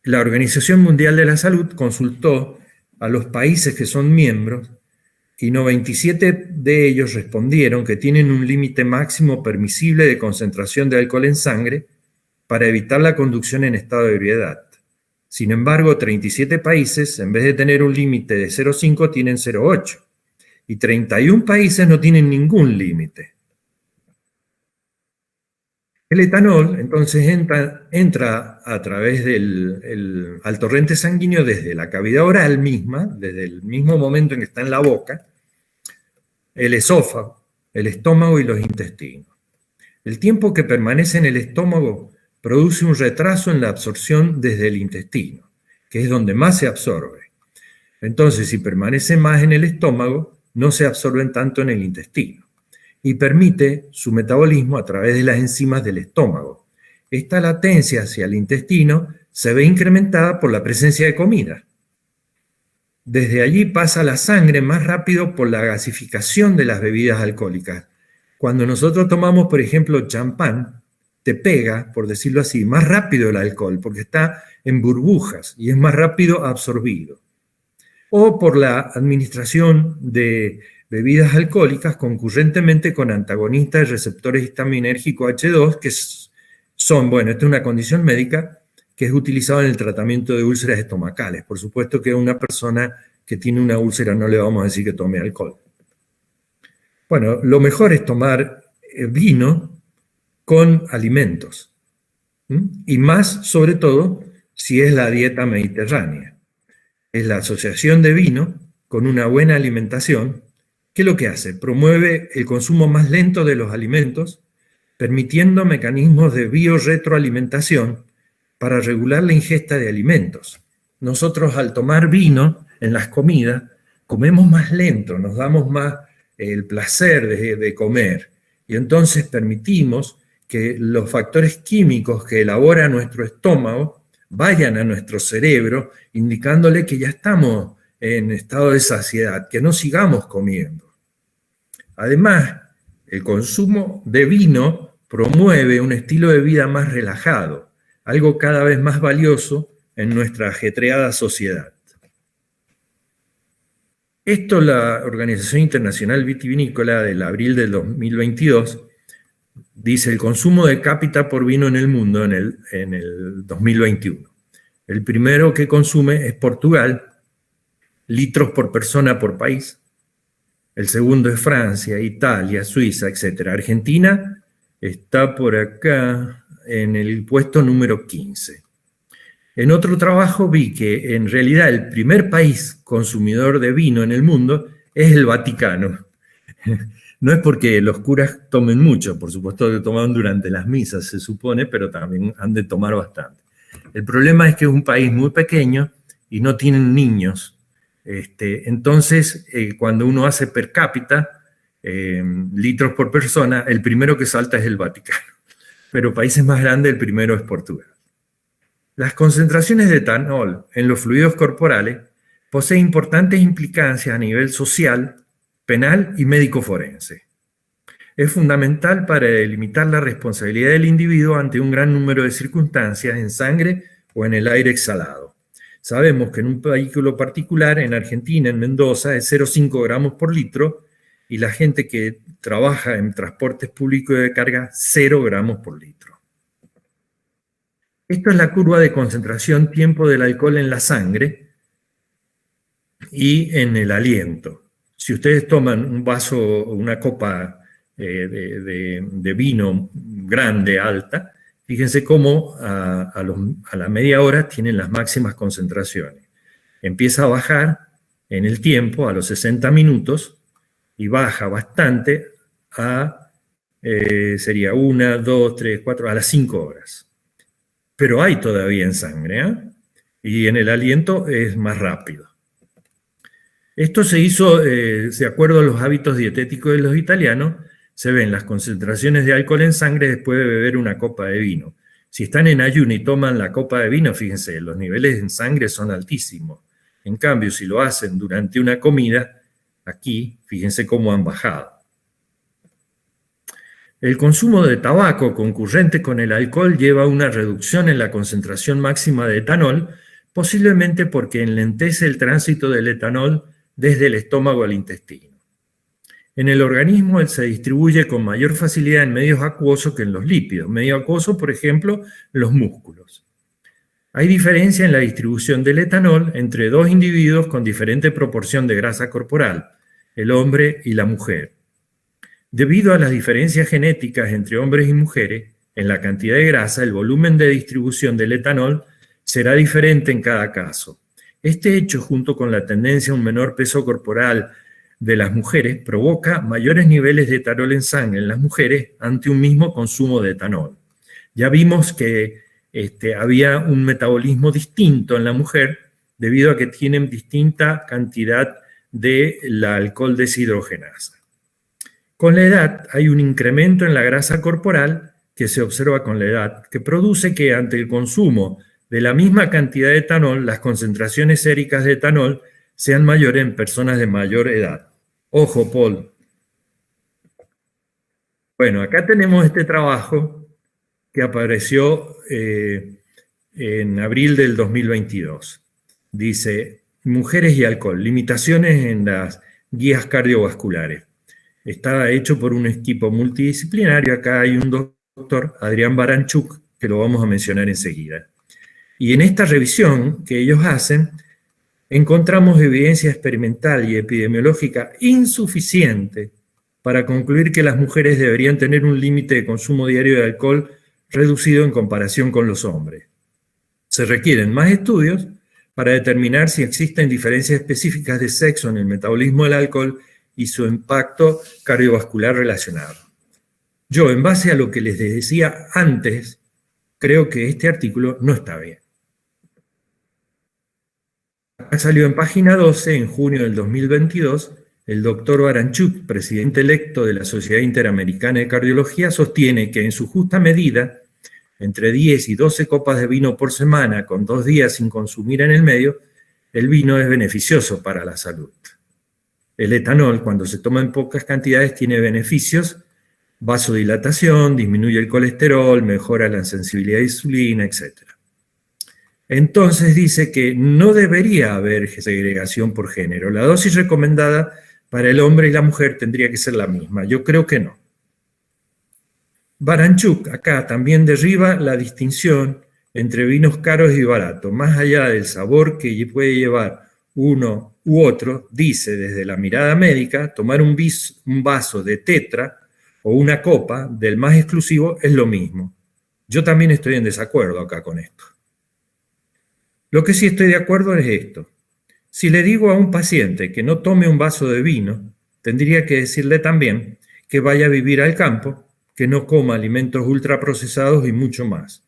[SPEAKER 1] La Organización Mundial de la Salud consultó a los países que son miembros y 97 de ellos respondieron que tienen un límite máximo permisible de concentración de alcohol en sangre para evitar la conducción en estado de ebriedad. Sin embargo, 37 países, en vez de tener un límite de 0,5, tienen 0,8. Y 31 países no tienen ningún límite. El etanol, entonces, entra a través al torrente sanguíneo desde la cavidad oral misma, desde el mismo momento en que está en la boca, el esófago, el estómago y los intestinos. El tiempo que permanece en el estómago produce un retraso en la absorción desde el intestino, que es donde más se absorbe. Entonces, si permanece más en el estómago, no se absorben tanto en el intestino, y permite su metabolismo a través de las enzimas del estómago. Esta latencia hacia el intestino se ve incrementada por la presencia de comida. Desde allí pasa la sangre más rápido por la gasificación de las bebidas alcohólicas. Cuando nosotros tomamos, por ejemplo, champán, te pega, por decirlo así, más rápido el alcohol, porque está en burbujas y es más rápido absorbido. O por la administración de bebidas alcohólicas concurrentemente con antagonistas de receptores histaminérgico H2, que son, bueno, esta es una condición médica que es utilizada en el tratamiento de úlceras estomacales. Por supuesto que a una persona que tiene una úlcera no le vamos a decir que tome alcohol. Bueno, lo mejor es tomar vino con alimentos, y más, sobre todo, si es la dieta mediterránea. Es la asociación de vino con una buena alimentación. ¿Qué es lo que hace? Promueve el consumo más lento de los alimentos, permitiendo mecanismos de biorretroalimentación para regular la ingesta de alimentos. Nosotros, al tomar vino en las comidas, comemos más lento, nos damos más el placer de comer, y entonces permitimos que los factores químicos que elabora nuestro estómago vayan a nuestro cerebro, indicándole que ya estamos en estado de saciedad, que no sigamos comiendo. Además, el consumo de vino promueve un estilo de vida más relajado, algo cada vez más valioso en nuestra ajetreada sociedad. Esto la Organización Internacional Vitivinícola del abril del 2022 dice: el consumo de cápita por vino en el mundo en el 2021. El primero que consume es Portugal, litros por persona por país. El segundo es Francia, Italia, Suiza, etc. Argentina está por acá en el puesto número 15. En otro trabajo vi que en realidad el primer país consumidor de vino en el mundo es el Vaticano. No es porque los curas tomen mucho, por supuesto que toman durante las misas, se supone, pero también han de tomar bastante. El problema es que es un país muy pequeño y no tienen niños. Entonces, cuando uno hace per cápita, litros por persona, el primero que salta es el Vaticano. Pero países más grandes, el primero es Portugal. Las concentraciones de etanol en los fluidos corporales poseen importantes implicancias a nivel social, penal y médico forense. Es fundamental para delimitar la responsabilidad del individuo ante un gran número de circunstancias en sangre o en el aire exhalado. Sabemos que en un vehículo particular, en Argentina, en Mendoza, es 0,5 gramos por litro, y la gente que trabaja en transportes públicos de carga 0 gramos por litro. Esto es la curva de concentración tiempo del alcohol en la sangre y en el aliento. Si ustedes toman un vaso, una copa de vino grande, alta, fíjense cómo a la media hora tienen las máximas concentraciones. Empieza a bajar en el tiempo, a los 60 minutos, y baja bastante a, sería 1, 2, 3, 4, a las 5 horas. Pero hay todavía en sangre, ¿eh? Y en el aliento es más rápido. Esto se hizo, de acuerdo a los hábitos dietéticos de los italianos, se ven las concentraciones de alcohol en sangre después de beber una copa de vino. Si están en ayuno y toman la copa de vino, fíjense, los niveles en sangre son altísimos. En cambio, si lo hacen durante una comida, aquí, fíjense cómo han bajado. El consumo de tabaco concurrente con el alcohol lleva a una reducción en la concentración máxima de etanol, posiblemente porque enlentece el tránsito del etanol desde el estómago al intestino. En el organismo él se distribuye con mayor facilidad en medios acuosos que en los lípidos. Medio acuoso, por ejemplo, los músculos. Hay diferencia en la distribución del etanol entre dos individuos con diferente proporción de grasa corporal, el hombre y la mujer. Debido a las diferencias genéticas entre hombres y mujeres, en la cantidad de grasa, el volumen de distribución del etanol será diferente en cada caso. Este hecho, junto con la tendencia a un menor peso corporal de las mujeres, provoca mayores niveles de etanol en sangre en las mujeres ante un mismo consumo de etanol. Ya vimos que había un metabolismo distinto en la mujer debido a que tienen distinta cantidad de la alcohol deshidrogenasa. Con la edad hay un incremento en la grasa corporal que se observa con la edad, que produce que ante el consumo de la misma cantidad de etanol, las concentraciones séricas de etanol sean mayores en personas de mayor edad. Ojo, Paul. Bueno, acá tenemos este trabajo que apareció en abril del 2022. Dice, mujeres y alcohol, limitaciones en las guías cardiovasculares. Está hecho por un equipo multidisciplinario. Acá hay un doctor, Adrián Baranchuk, que lo vamos a mencionar enseguida. Y en esta revisión que ellos hacen, encontramos evidencia experimental y epidemiológica insuficiente para concluir que las mujeres deberían tener un límite de consumo diario de alcohol reducido en comparación con los hombres. Se requieren más estudios para determinar si existen diferencias específicas de sexo en el metabolismo del alcohol y su impacto cardiovascular relacionado. Yo, en base a lo que les decía antes, creo que este artículo no está bien. Acá salió en página 12, en junio del 2022, el doctor Baranchuk, presidente electo de la Sociedad Interamericana de Cardiología, sostiene que en su justa medida, entre 10 y 12 copas de vino por semana, con 2 días sin consumir en el medio, el vino es beneficioso para la salud. El etanol, cuando se toma en pocas cantidades, tiene beneficios, vasodilatación, disminuye el colesterol, mejora la sensibilidad a insulina, etc. Entonces dice que no debería haber segregación por género. La dosis recomendada para el hombre y la mujer tendría que ser la misma. Yo creo que no. Baranchuk acá también derriba la distinción entre vinos caros y baratos. Más allá del sabor que puede llevar uno u otro, dice desde la mirada médica, tomar un vaso de tetra o una copa del más exclusivo es lo mismo. Yo también estoy en desacuerdo acá con esto. Lo que sí estoy de acuerdo es esto. Si le digo a un paciente que no tome un vaso de vino, tendría que decirle también que vaya a vivir al campo, que no coma alimentos ultraprocesados y mucho más.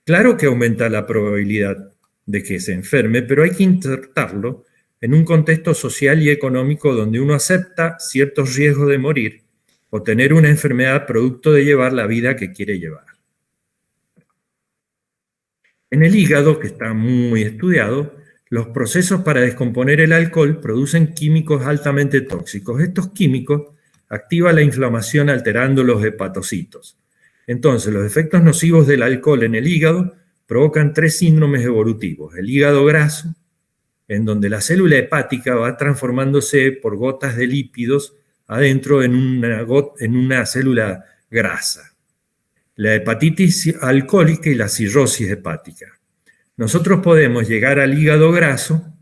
[SPEAKER 1] Claro que aumenta la probabilidad de que se enferme, pero hay que insertarlo en un contexto social y económico donde uno acepta ciertos riesgos de morir o tener una enfermedad producto de llevar la vida que quiere llevar. En el hígado, que está muy estudiado, los procesos para descomponer el alcohol producen químicos altamente tóxicos. Estos químicos activan la inflamación alterando los hepatocitos. Entonces, los efectos nocivos del alcohol en el hígado provocan 3 síndromes evolutivos. El hígado graso, en donde la célula hepática va transformándose por gotas de lípidos adentro en una célula grasa. La hepatitis alcohólica y la cirrosis hepática. Nosotros podemos llegar al hígado graso,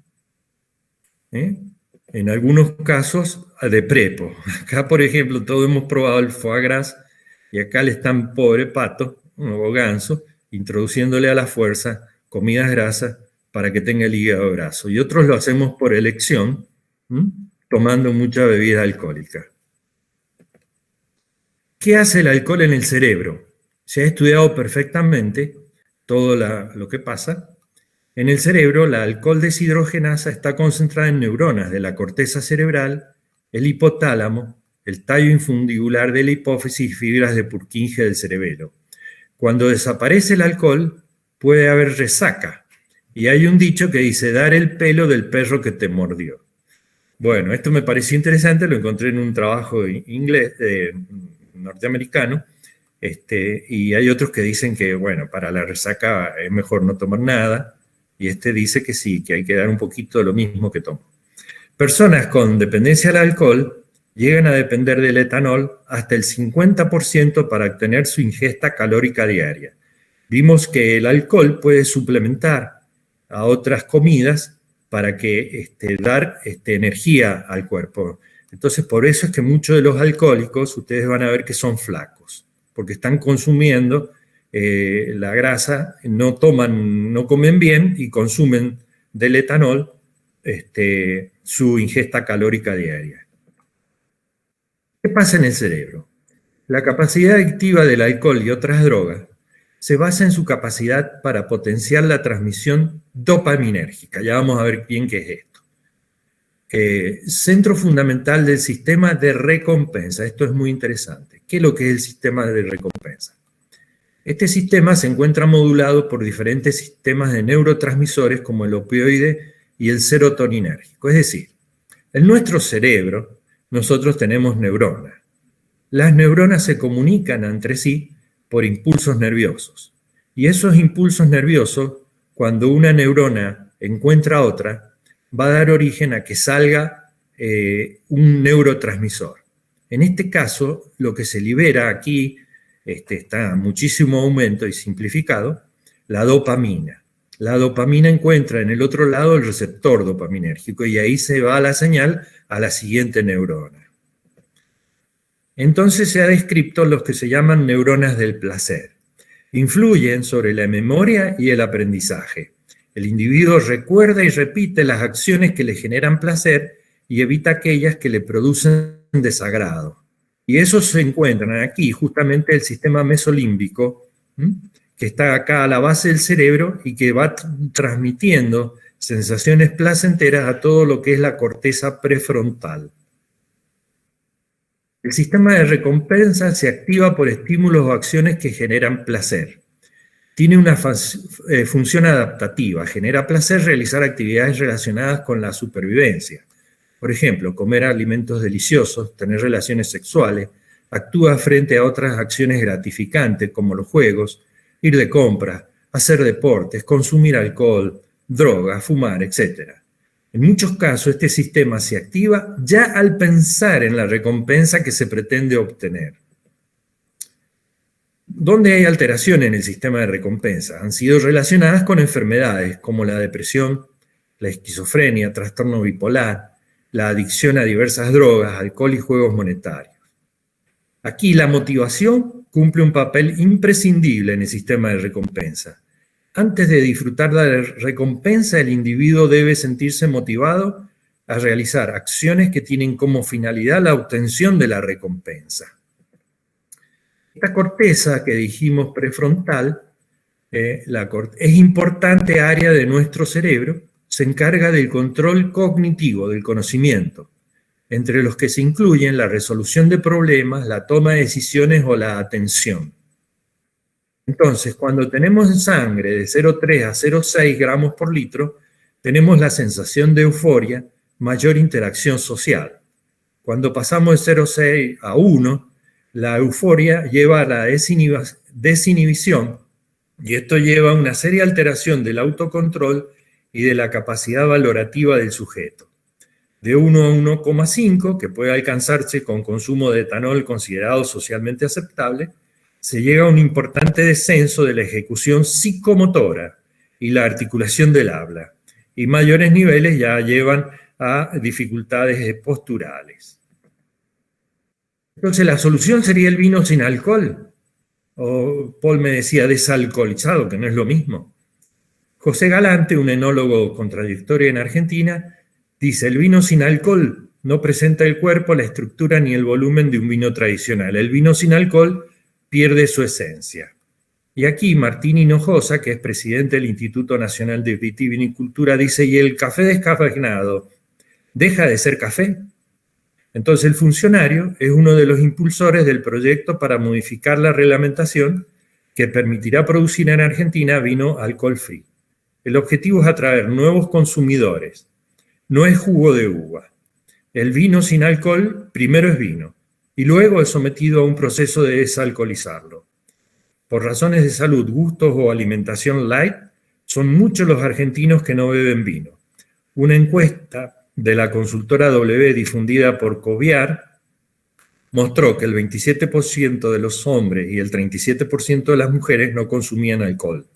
[SPEAKER 1] en algunos casos de prepo. Acá, por ejemplo, todos hemos probado el foie gras y acá le están, pobre pato o ganso, introduciéndole a la fuerza comidas grasas para que tenga el hígado graso. Y otros lo hacemos por elección, tomando mucha bebida alcohólica. ¿Qué hace el alcohol en el cerebro? Se ha estudiado perfectamente todo lo que pasa. En el cerebro, la alcohol deshidrogenasa está concentrada en neuronas de la corteza cerebral, el hipotálamo, el tallo infundibular de la hipófisis y fibras de Purkinje del cerebelo. Cuando desaparece el alcohol, puede haber resaca. Y hay un dicho que dice, dar el pelo del perro que te mordió. Bueno, esto me pareció interesante, lo encontré en un trabajo inglés, norteamericano, y hay otros que dicen que, bueno, para la resaca es mejor no tomar nada, y dice que sí, que hay que dar un poquito de lo mismo que tomo. Personas con dependencia al alcohol llegan a depender del etanol hasta el 50% para obtener su ingesta calórica diaria. Vimos que el alcohol puede suplementar a otras comidas para que dar energía al cuerpo. Entonces, por eso es que muchos de los alcohólicos, ustedes van a ver que son flacos, porque están consumiendo la grasa, no comen bien y consumen del etanol su ingesta calórica diaria. ¿Qué pasa en el cerebro? La capacidad adictiva del alcohol y otras drogas se basa en su capacidad para potenciar la transmisión dopaminérgica. Ya vamos a ver bien qué es esto. Centro fundamental del sistema de recompensa. Esto es muy interesante. ¿Qué es lo que es el sistema de recompensa? Este sistema se encuentra modulado por diferentes sistemas de neurotransmisores como el opioide y el serotoninérgico. Es decir, en nuestro cerebro nosotros tenemos neuronas. Las neuronas se comunican entre sí por impulsos nerviosos. Y esos impulsos nerviosos, cuando una neurona encuentra otra, va a dar origen a que salga un neurotransmisor. En este caso, lo que se libera aquí, está en muchísimo aumento y simplificado, la dopamina. La dopamina encuentra en el otro lado el receptor dopaminérgico y ahí se va la señal a la siguiente neurona. Entonces se ha descrito los que se llaman neuronas del placer. Influyen sobre la memoria y el aprendizaje. El individuo recuerda y repite las acciones que le generan placer y evita aquellas que le producen desagrado. Y eso se encuentra aquí, justamente el sistema mesolímbico, que está acá a la base del cerebro y que va transmitiendo sensaciones placenteras a todo lo que es la corteza prefrontal. El sistema de recompensa se activa por estímulos o acciones que generan placer. Tiene una función adaptativa, genera placer realizar actividades relacionadas con la supervivencia. Por ejemplo, comer alimentos deliciosos, tener relaciones sexuales, actúa frente a otras acciones gratificantes como los juegos, ir de compras, hacer deportes, consumir alcohol, drogas, fumar, etc. En muchos casos este sistema se activa ya al pensar en la recompensa que se pretende obtener. ¿Dónde hay alteración en el sistema de recompensa? Han sido relacionadas con enfermedades como la depresión, la esquizofrenia, trastorno bipolar, la adicción a diversas drogas, alcohol y juegos monetarios. Aquí la motivación cumple un papel imprescindible en el sistema de recompensa. Antes de disfrutar de la recompensa, el individuo debe sentirse motivado a realizar acciones que tienen como finalidad la obtención de la recompensa. Esta corteza que dijimos prefrontal, es importante área de nuestro cerebro, se encarga del control cognitivo, del conocimiento, entre los que se incluyen la resolución de problemas, la toma de decisiones o la atención. Entonces, cuando tenemos en sangre de 0,3 a 0,6 gramos por litro, tenemos la sensación de euforia, mayor interacción social. Cuando pasamos de 0,6 a 1, la euforia lleva a la desinhibición y esto lleva a una seria alteración del autocontrol y de la capacidad valorativa del sujeto. de 1 a 1,5, que puede alcanzarse con consumo de etanol considerado socialmente aceptable, se llega a un importante descenso de la ejecución psicomotora y la articulación del habla, y mayores niveles ya llevan a dificultades posturales. Entonces, ¿la solución sería el vino sin alcohol? O Paul me decía desalcoholizado, que no es lo mismo. José Galante, un enólogo contradictorio en Argentina, dice: el vino sin alcohol no presenta el cuerpo, la estructura ni el volumen de un vino tradicional. El vino sin alcohol pierde su esencia. Y aquí Martín Hinojosa, que es presidente del Instituto Nacional de Vitivinicultura, dice: ¿y el café descafeinado deja de ser café? Entonces el funcionario es uno de los impulsores del proyecto para modificar la reglamentación que permitirá producir en Argentina vino alcohol free. El objetivo es atraer nuevos consumidores. No es jugo de uva. El vino sin alcohol primero es vino y luego es sometido a un proceso de desalcoholizarlo. Por razones de salud, gustos o alimentación light, son muchos los argentinos que no beben vino. Una encuesta de la consultora W difundida por Coviar mostró que el 27% de los hombres y el 37% de las mujeres no consumían alcohol.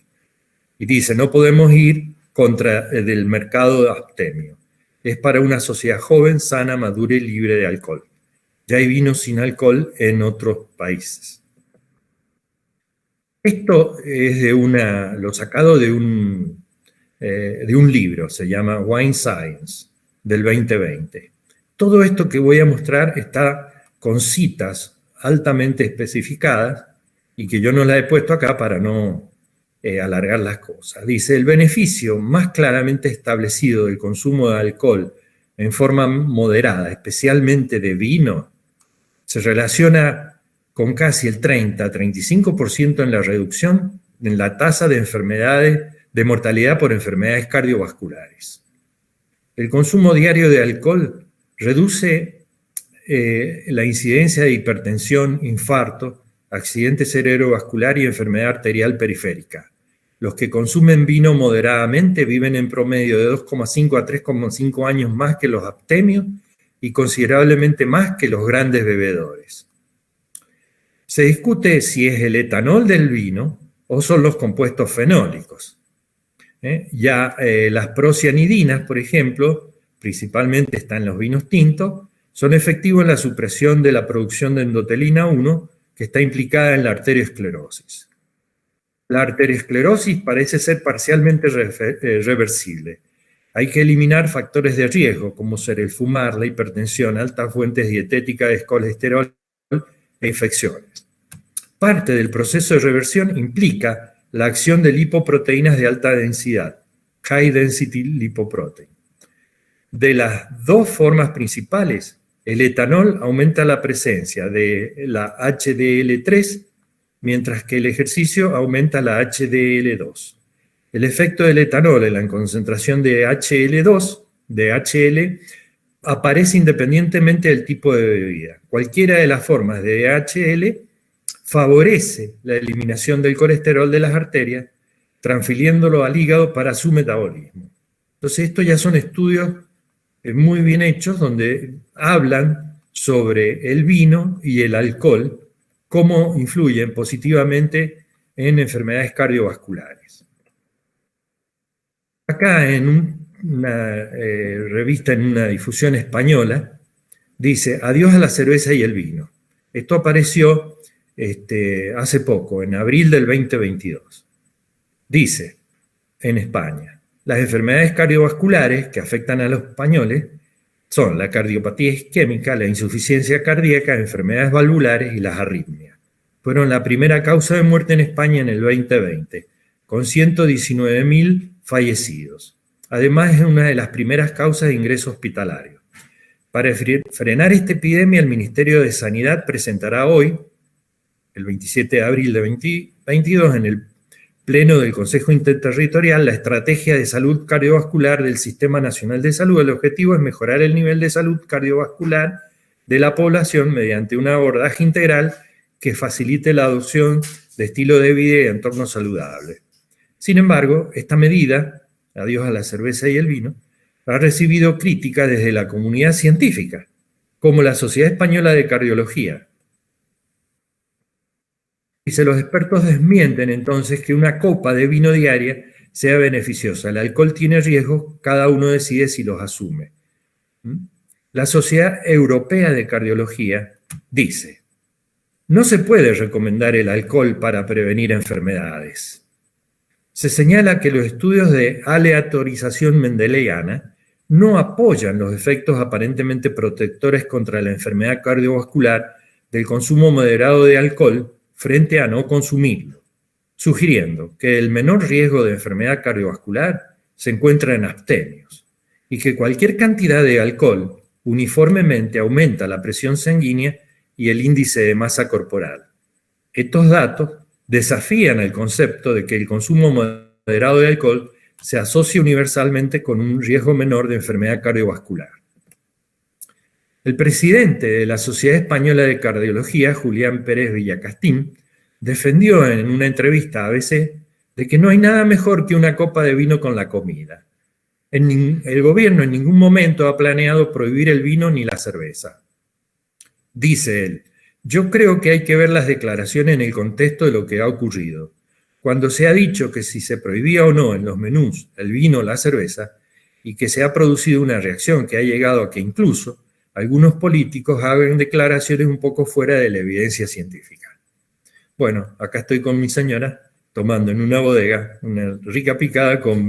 [SPEAKER 1] Y dice: no podemos ir contra el mercado abstemio. Es para una sociedad joven, sana, madura y libre de alcohol. Ya hay vino sin alcohol en otros países. Esto es lo sacado de un libro, se llama Wine Science, del 2020. Todo esto que voy a mostrar está con citas altamente especificadas y que yo no las he puesto acá para no alargar las cosas. Dice: el beneficio más claramente establecido del consumo de alcohol en forma moderada, especialmente de vino, se relaciona con casi el 30-35% en la reducción en la tasa de enfermedades, de mortalidad por enfermedades cardiovasculares. El consumo diario de alcohol reduce la incidencia de hipertensión, infarto, accidente cerebrovascular y enfermedad arterial periférica. Los que consumen vino moderadamente viven en promedio de 2,5 a 3,5 años más que los abstemios y considerablemente más que los grandes bebedores. Se discute si es el etanol del vino o son los compuestos fenólicos. Las procianidinas, por ejemplo, principalmente están en los vinos tintos, son efectivos en la supresión de la producción de endotelina 1, que está implicada en la arteriosclerosis. La arteriosclerosis parece ser parcialmente reversible. Hay que eliminar factores de riesgo, como ser el fumar, la hipertensión, altas fuentes dietéticas de colesterol e infecciones. Parte del proceso de reversión implica la acción de lipoproteínas de alta densidad, high density lipoprotein. De las dos formas principales, el etanol aumenta la presencia de la HDL3, mientras que el ejercicio aumenta la HDL2. El efecto del etanol en la concentración de HL2, de HL, aparece independientemente del tipo de bebida. Cualquiera de las formas de HL favorece la eliminación del colesterol de las arterias, transfiriéndolo al hígado para su metabolismo. Entonces, estos ya son estudios muy bien hechos donde hablan sobre el vino y el alcohol, cómo influyen positivamente en enfermedades cardiovasculares. Acá en una revista, en una difusión española, dice: adiós a la cerveza y el vino. Esto apareció hace poco, en abril del 2022. Dice, en España: las enfermedades cardiovasculares que afectan a los españoles son la cardiopatía isquémica, la insuficiencia cardíaca, enfermedades valvulares y las arritmias. Fueron la primera causa de muerte en España en el 2020, con 119.000 fallecidos. Además, es una de las primeras causas de ingreso hospitalario. Para frenar esta epidemia, el Ministerio de Sanidad presentará hoy, el 27 de abril de 2022, en el Pleno del Consejo Interterritorial, la Estrategia de Salud Cardiovascular del Sistema Nacional de Salud. El objetivo es mejorar el nivel de salud cardiovascular de la población mediante un abordaje integral que facilite la adopción de estilo de vida y entornos saludables. Sin embargo, esta medida, adiós a la cerveza y el vino, ha recibido crítica desde la comunidad científica, como la Sociedad Española de Cardiología. Dice, los expertos desmienten entonces que una copa de vino diaria sea beneficiosa. El alcohol tiene riesgos, cada uno decide si los asume. La Sociedad Europea de Cardiología dice, no se puede recomendar el alcohol para prevenir enfermedades. Se señala que los estudios de aleatorización mendeliana no apoyan los efectos aparentemente protectores contra la enfermedad cardiovascular del consumo moderado de alcohol frente a no consumirlo, sugiriendo que el menor riesgo de enfermedad cardiovascular se encuentra en abstemios y que cualquier cantidad de alcohol uniformemente aumenta la presión sanguínea y el índice de masa corporal. Estos datos desafían el concepto de que el consumo moderado de alcohol se asocia universalmente con un riesgo menor de enfermedad cardiovascular. El presidente de la Sociedad Española de Cardiología, Julián Pérez Villacastín, defendió en una entrevista a ABC de que no hay nada mejor que una copa de vino con la comida. El gobierno en ningún momento ha planeado prohibir el vino ni la cerveza. Dice él, yo creo que hay que ver las declaraciones en el contexto de lo que ha ocurrido. Cuando se ha dicho que si se prohibía o no en los menús el vino o la cerveza, y que se ha producido una reacción que ha llegado a que incluso algunos políticos hagan declaraciones un poco fuera de la evidencia científica. Bueno, acá estoy con mi señora tomando en una bodega una rica picada con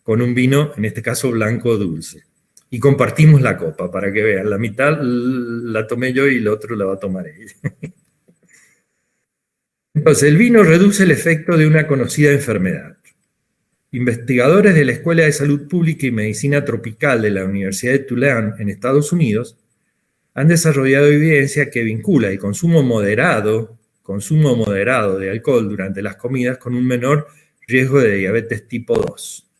[SPEAKER 1] un vino, en este caso blanco dulce. Y compartimos la copa, para que vean. La mitad la tomé yo y el otro la va a tomar ella. Entonces, el vino reduce el efecto de una conocida enfermedad. Investigadores de la Escuela de Salud Pública y Medicina Tropical de la Universidad de Tulane, en Estados Unidos, han desarrollado evidencia que vincula el consumo moderado de alcohol durante las comidas con un menor riesgo de diabetes tipo 2.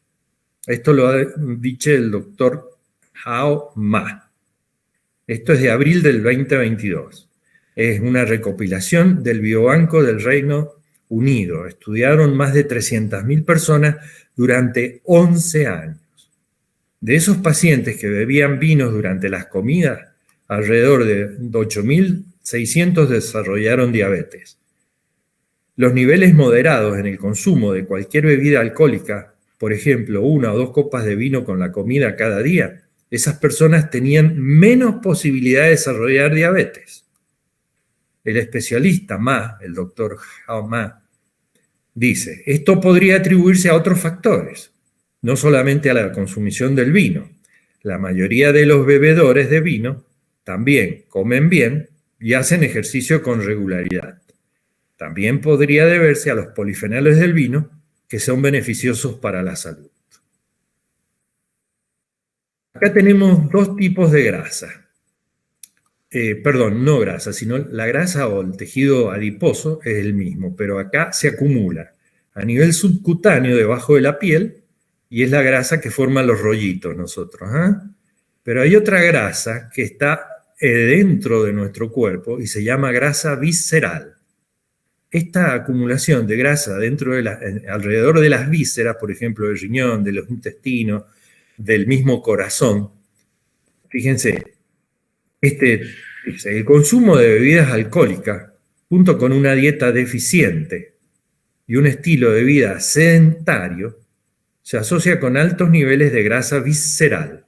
[SPEAKER 1] Esto lo ha dicho el doctor Hao Ma. Esto es de abril del 2022. Es una recopilación del Biobanco del Reino Unido. Estudiaron más de 300.000 personas durante 11 años. De esos pacientes que bebían vinos durante las comidas, alrededor de 8.600 desarrollaron diabetes. Los niveles moderados en el consumo de cualquier bebida alcohólica, por ejemplo, 1 o 2 copas de vino con la comida cada día, esas personas tenían menos posibilidad de desarrollar diabetes. El especialista Ma, el doctor Hao Ma, dice, esto podría atribuirse a otros factores, no solamente a la consumición del vino. La mayoría de los bebedores de vino también comen bien y hacen ejercicio con regularidad. También podría deberse a los polifenoles del vino, que son beneficiosos para la salud. Acá tenemos dos tipos de grasa. No grasa, sino la grasa o el tejido adiposo es el mismo, pero acá se acumula a nivel subcutáneo debajo de la piel y es la grasa que forma los rollitos nosotros. Pero hay otra grasa que está dentro de nuestro cuerpo y se llama grasa visceral. Esta acumulación de grasa alrededor de las vísceras, por ejemplo, del riñón, de los intestinos, del mismo corazón, fíjense, el consumo de bebidas alcohólicas, junto con una dieta deficiente y un estilo de vida sedentario, se asocia con altos niveles de grasa visceral.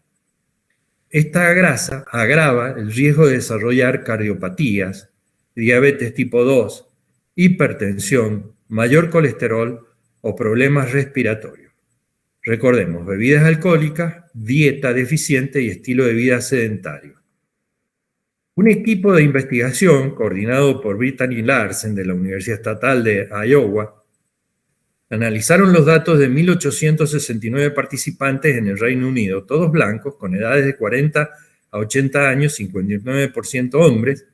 [SPEAKER 1] Esta grasa agrava el riesgo de desarrollar cardiopatías, diabetes tipo 2, hipertensión, mayor colesterol o problemas respiratorios. Recordemos, bebidas alcohólicas, dieta deficiente y estilo de vida sedentario. Un equipo de investigación coordinado por Brittany Larsen de la Universidad Estatal de Iowa analizaron los datos de 1.869 participantes en el Reino Unido, todos blancos, con edades de 40 a 80 años, 59% hombres,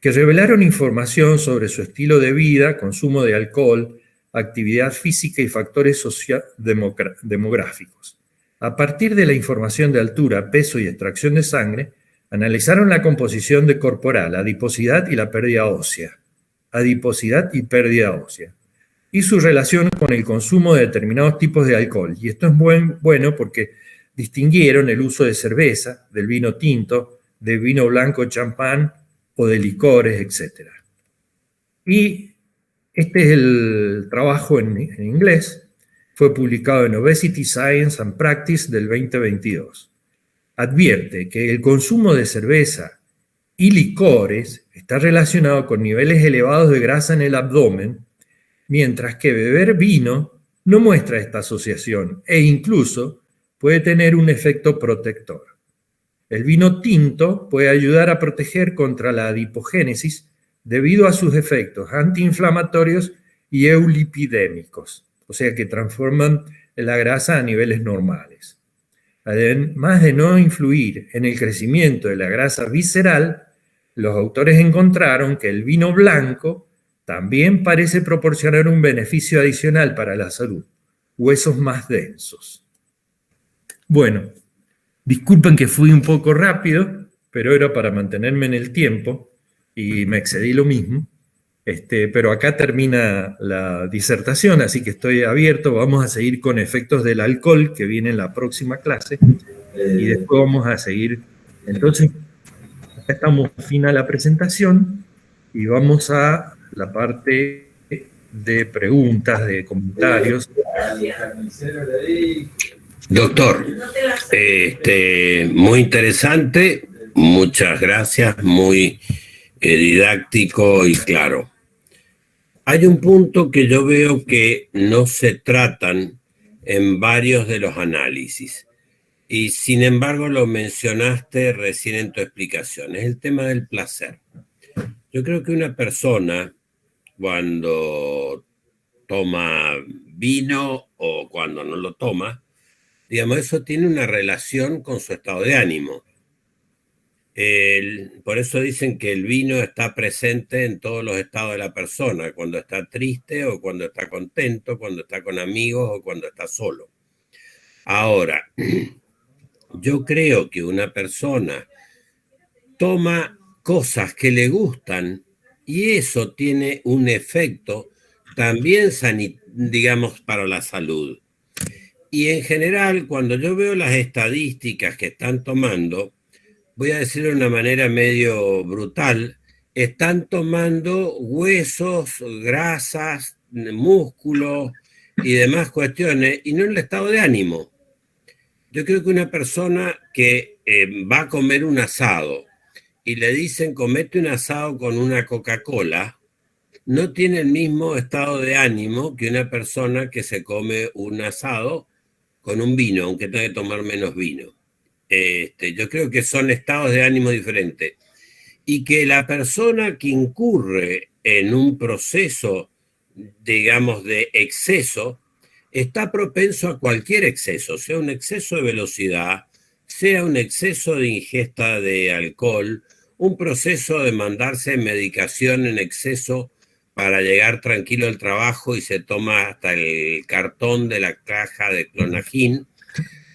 [SPEAKER 1] que revelaron información sobre su estilo de vida, consumo de alcohol, actividad física y factores sociodemográficos. A partir de la información de altura, peso y extracción de sangre, analizaron la composición de corporal, adiposidad y la pérdida ósea. Adiposidad y pérdida ósea. Y su relación con el consumo de determinados tipos de alcohol. Y esto es bueno porque distinguieron el uso de cerveza, del vino tinto, de vino blanco champán o de licores, etc. Y este es el trabajo en inglés. Fue publicado en Obesity Science and Practice del 2022. Advierte que el consumo de cerveza y licores está relacionado con niveles elevados de grasa en el abdomen, mientras que beber vino no muestra esta asociación e incluso puede tener un efecto protector. El vino tinto puede ayudar a proteger contra la adipogénesis debido a sus efectos antiinflamatorios y eulipidémicos, o sea que transforman la grasa a niveles normales. Además de no influir en el crecimiento de la grasa visceral, los autores encontraron que el vino blanco también parece proporcionar un beneficio adicional para la salud, huesos más densos. Bueno, disculpen que fui un poco rápido, pero era para mantenerme en el tiempo y me excedí lo mismo. Pero acá termina la disertación, así que estoy abierto. Vamos a seguir con efectos del alcohol, que viene en la próxima clase, y después vamos a seguir. Entonces, acá estamos fin a la presentación y vamos a la parte de preguntas, de comentarios.
[SPEAKER 2] Doctor, muy interesante, muchas gracias, muy didáctico y claro. Hay un punto que yo veo que no se tratan en varios de los análisis y sin embargo lo mencionaste recién en tu explicación, es el tema del placer. Yo creo que una persona cuando toma vino o cuando no lo toma, digamos, eso tiene una relación con su estado de ánimo. Por eso dicen que el vino está presente en todos los estados de la persona, cuando está triste o cuando está contento, cuando está con amigos o cuando está solo. Ahora, yo creo que una persona toma cosas que le gustan y eso tiene un efecto también, digamos, para la salud. Y en general, cuando yo veo las estadísticas que están tomando, voy a decirlo de una manera medio brutal, están tomando huesos, grasas, músculos y demás cuestiones, y no el estado de ánimo. Yo creo que una persona que va a comer un asado y le dicen comete un asado con una Coca-Cola, no tiene el mismo estado de ánimo que una persona que se come un asado con un vino, aunque tenga que tomar menos vino. Yo creo que son estados de ánimo diferentes. Y que la persona que incurre en un proceso, digamos, de exceso, está propenso a cualquier exceso, sea un exceso de velocidad, sea un exceso de ingesta de alcohol, un proceso de mandarse medicación en exceso para llegar tranquilo al trabajo y se toma hasta el cartón de la caja de Clonagin,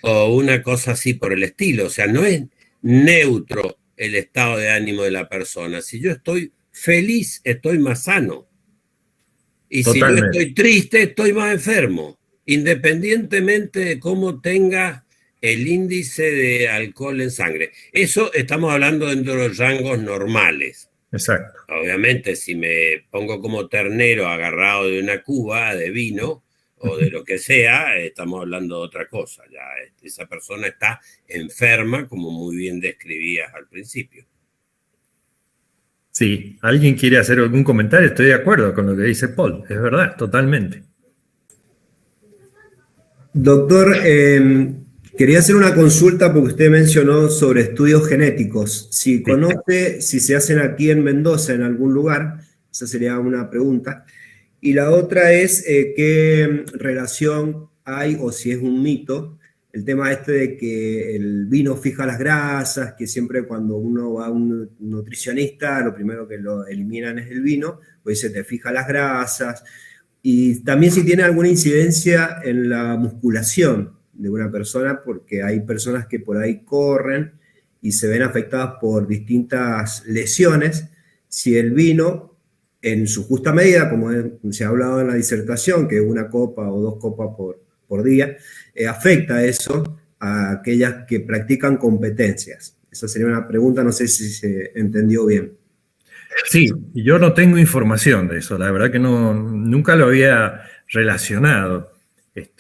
[SPEAKER 2] o una cosa así por el estilo. O sea, no es neutro el estado de ánimo de la persona. Si yo estoy feliz, estoy más sano. Y totalmente. Si yo estoy triste, estoy más enfermo. Independientemente de cómo tenga el índice de alcohol en sangre. Eso estamos hablando dentro de los rangos normales.
[SPEAKER 1] Exacto.
[SPEAKER 2] Obviamente, si me pongo como ternero agarrado de una cuba de vino o de lo que sea, estamos hablando de otra cosa. Ya esa persona está enferma, como muy bien describías al principio.
[SPEAKER 1] Sí, ¿alguien quiere hacer algún comentario? Estoy de acuerdo con lo que dice Paul, es verdad, totalmente.
[SPEAKER 4] Doctor, quería hacer una consulta porque usted mencionó sobre estudios genéticos. Si conoce, si se hacen aquí en Mendoza, en algún lugar, esa sería una pregunta. Y la otra es qué relación hay, o si es un mito, el tema de que el vino fija las grasas, que siempre cuando uno va a un nutricionista, lo primero que lo eliminan es el vino, pues se te fija las grasas. Y también si tiene alguna incidencia en la musculación de una persona, porque hay personas que por ahí corren y se ven afectadas por distintas lesiones. Si el vino, en su justa medida, como se ha hablado en la disertación, que una copa o 2 copas por día, afecta eso a aquellas que practican competencias? Esa sería una pregunta, no sé si se entendió bien.
[SPEAKER 1] Sí, yo no tengo información de eso, la verdad que no, nunca lo había relacionado.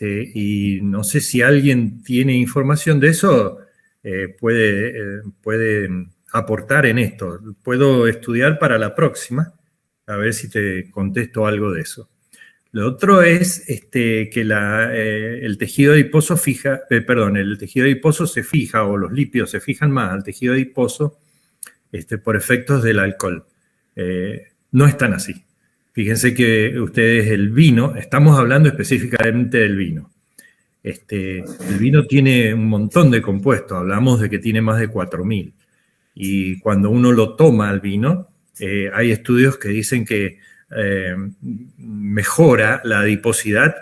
[SPEAKER 1] Y no sé si alguien tiene información de eso, puede aportar en esto. Puedo estudiar para la próxima, a ver si te contesto algo de eso. Lo otro es que el tejido adiposo el tejido adiposo se fija, o los lípidos se fijan más al tejido adiposo por efectos del alcohol. No es tan así. Fíjense que ustedes el vino, estamos hablando específicamente del vino. El vino tiene un montón de compuestos, hablamos de que tiene más de 4.000. Y cuando uno lo toma al vino, hay estudios que dicen que mejora la adiposidad,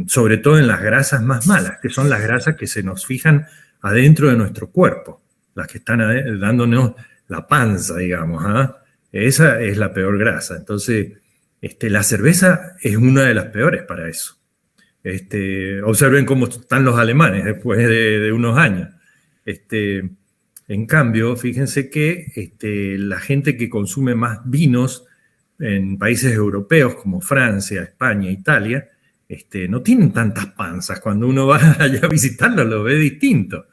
[SPEAKER 1] sobre todo en las grasas más malas, que son las grasas que se nos fijan adentro de nuestro cuerpo, las que están dándonos la panza, digamos. Esa es la peor grasa. Entonces, la cerveza es una de las peores para eso. Observen cómo están los alemanes después de unos años. En cambio, fíjense que la gente que consume más vinos en países europeos como Francia, España, Italia, no tienen tantas panzas. Cuando uno va allá a visitarlos lo ve distinto.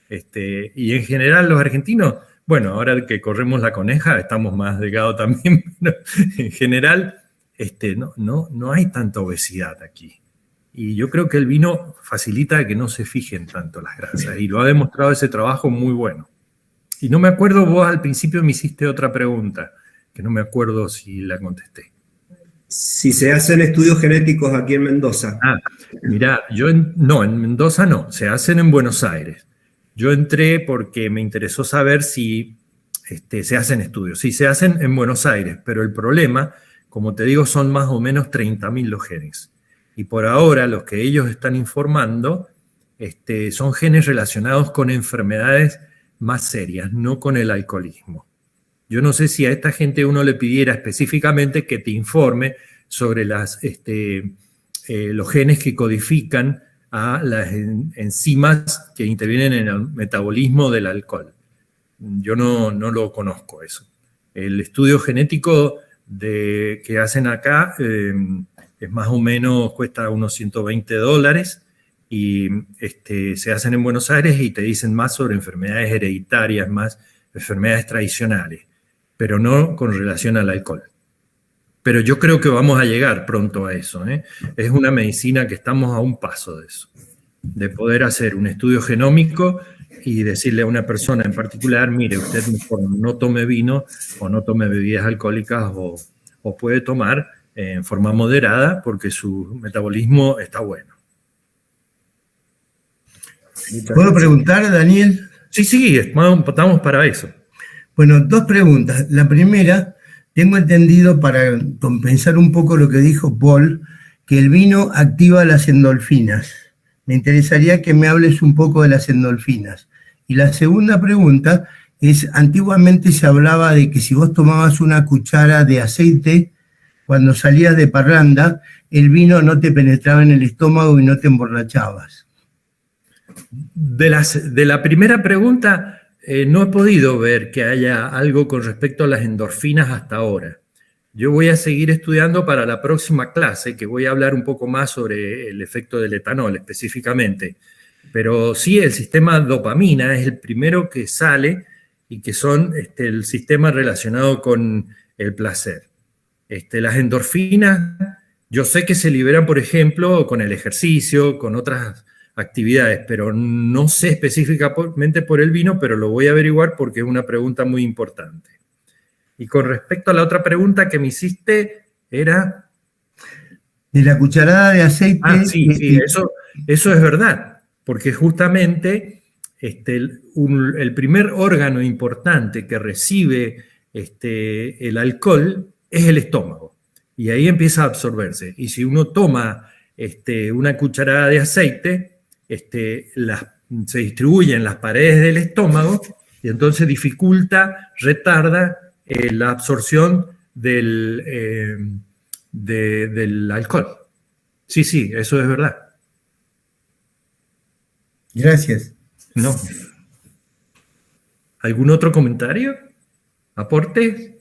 [SPEAKER 1] Y en general los argentinos, bueno, ahora que corremos la coneja estamos más delgados también, pero en general no hay tanta obesidad aquí. Y yo creo que el vino facilita que no se fijen tanto las grasas, y lo ha demostrado ese trabajo muy bueno. Y no me acuerdo, vos al principio me hiciste otra pregunta, que no me acuerdo si la contesté.
[SPEAKER 4] Si se hacen estudios genéticos aquí en Mendoza.
[SPEAKER 1] Mirá, en Mendoza no, se hacen en Buenos Aires. Yo entré porque me interesó saber si se hacen estudios. Sí, se hacen en Buenos Aires, pero el problema, como te digo, son más o menos 30.000 los genes. Y por ahora los que ellos están informando son genes relacionados con enfermedades más serias, no con el alcoholismo. Yo no sé si a esta gente uno le pidiera específicamente que te informe sobre los genes que codifican a las enzimas que intervienen en el metabolismo del alcohol. Yo no lo conozco eso. El estudio genético que hacen acá es más o menos, cuesta unos $120, y se hacen en Buenos Aires y te dicen más sobre enfermedades hereditarias, más enfermedades tradicionales, pero no con relación al alcohol. Pero yo creo que vamos a llegar pronto a eso. Es una medicina que estamos a un paso de eso, de poder hacer un estudio genómico y decirle a una persona en particular, mire, usted mejor no tome vino o no tome bebidas alcohólicas, o puede tomar en forma moderada porque su metabolismo está bueno.
[SPEAKER 5] ¿Puedo preguntar, Daniel?
[SPEAKER 1] Sí, estamos para eso.
[SPEAKER 5] Bueno, dos preguntas. La primera, tengo entendido, para compensar un poco lo que dijo Paul, que el vino activa las endorfinas. Me interesaría que me hables un poco de las endorfinas. Y la segunda pregunta es, antiguamente se hablaba de que si vos tomabas una cuchara de aceite, cuando salías de parranda, el vino no te penetraba en el estómago y no te emborrachabas.
[SPEAKER 1] De la primera pregunta, no he podido ver que haya algo con respecto a las endorfinas hasta ahora. Yo voy a seguir estudiando para la próxima clase, que voy a hablar un poco más sobre el efecto del etanol específicamente. Pero sí, el sistema dopamina es el primero que sale, y que son el sistema relacionado con el placer. Las endorfinas, yo sé que se liberan, por ejemplo, con el ejercicio, con otras actividades, pero no sé específicamente por el vino, pero lo voy a averiguar porque es una pregunta muy importante. Y con respecto a la otra pregunta que me hiciste, era...
[SPEAKER 5] De la cucharada de aceite...
[SPEAKER 1] Sí, eso es verdad, porque justamente el primer órgano importante que recibe el alcohol es el estómago, y ahí empieza a absorberse. Y si uno toma una cucharada de aceite, se distribuye en las paredes del estómago, y entonces dificulta, retarda la absorción del alcohol. Sí, eso es verdad.
[SPEAKER 5] Gracias.
[SPEAKER 1] No. ¿Algún otro comentario? ¿Aporte?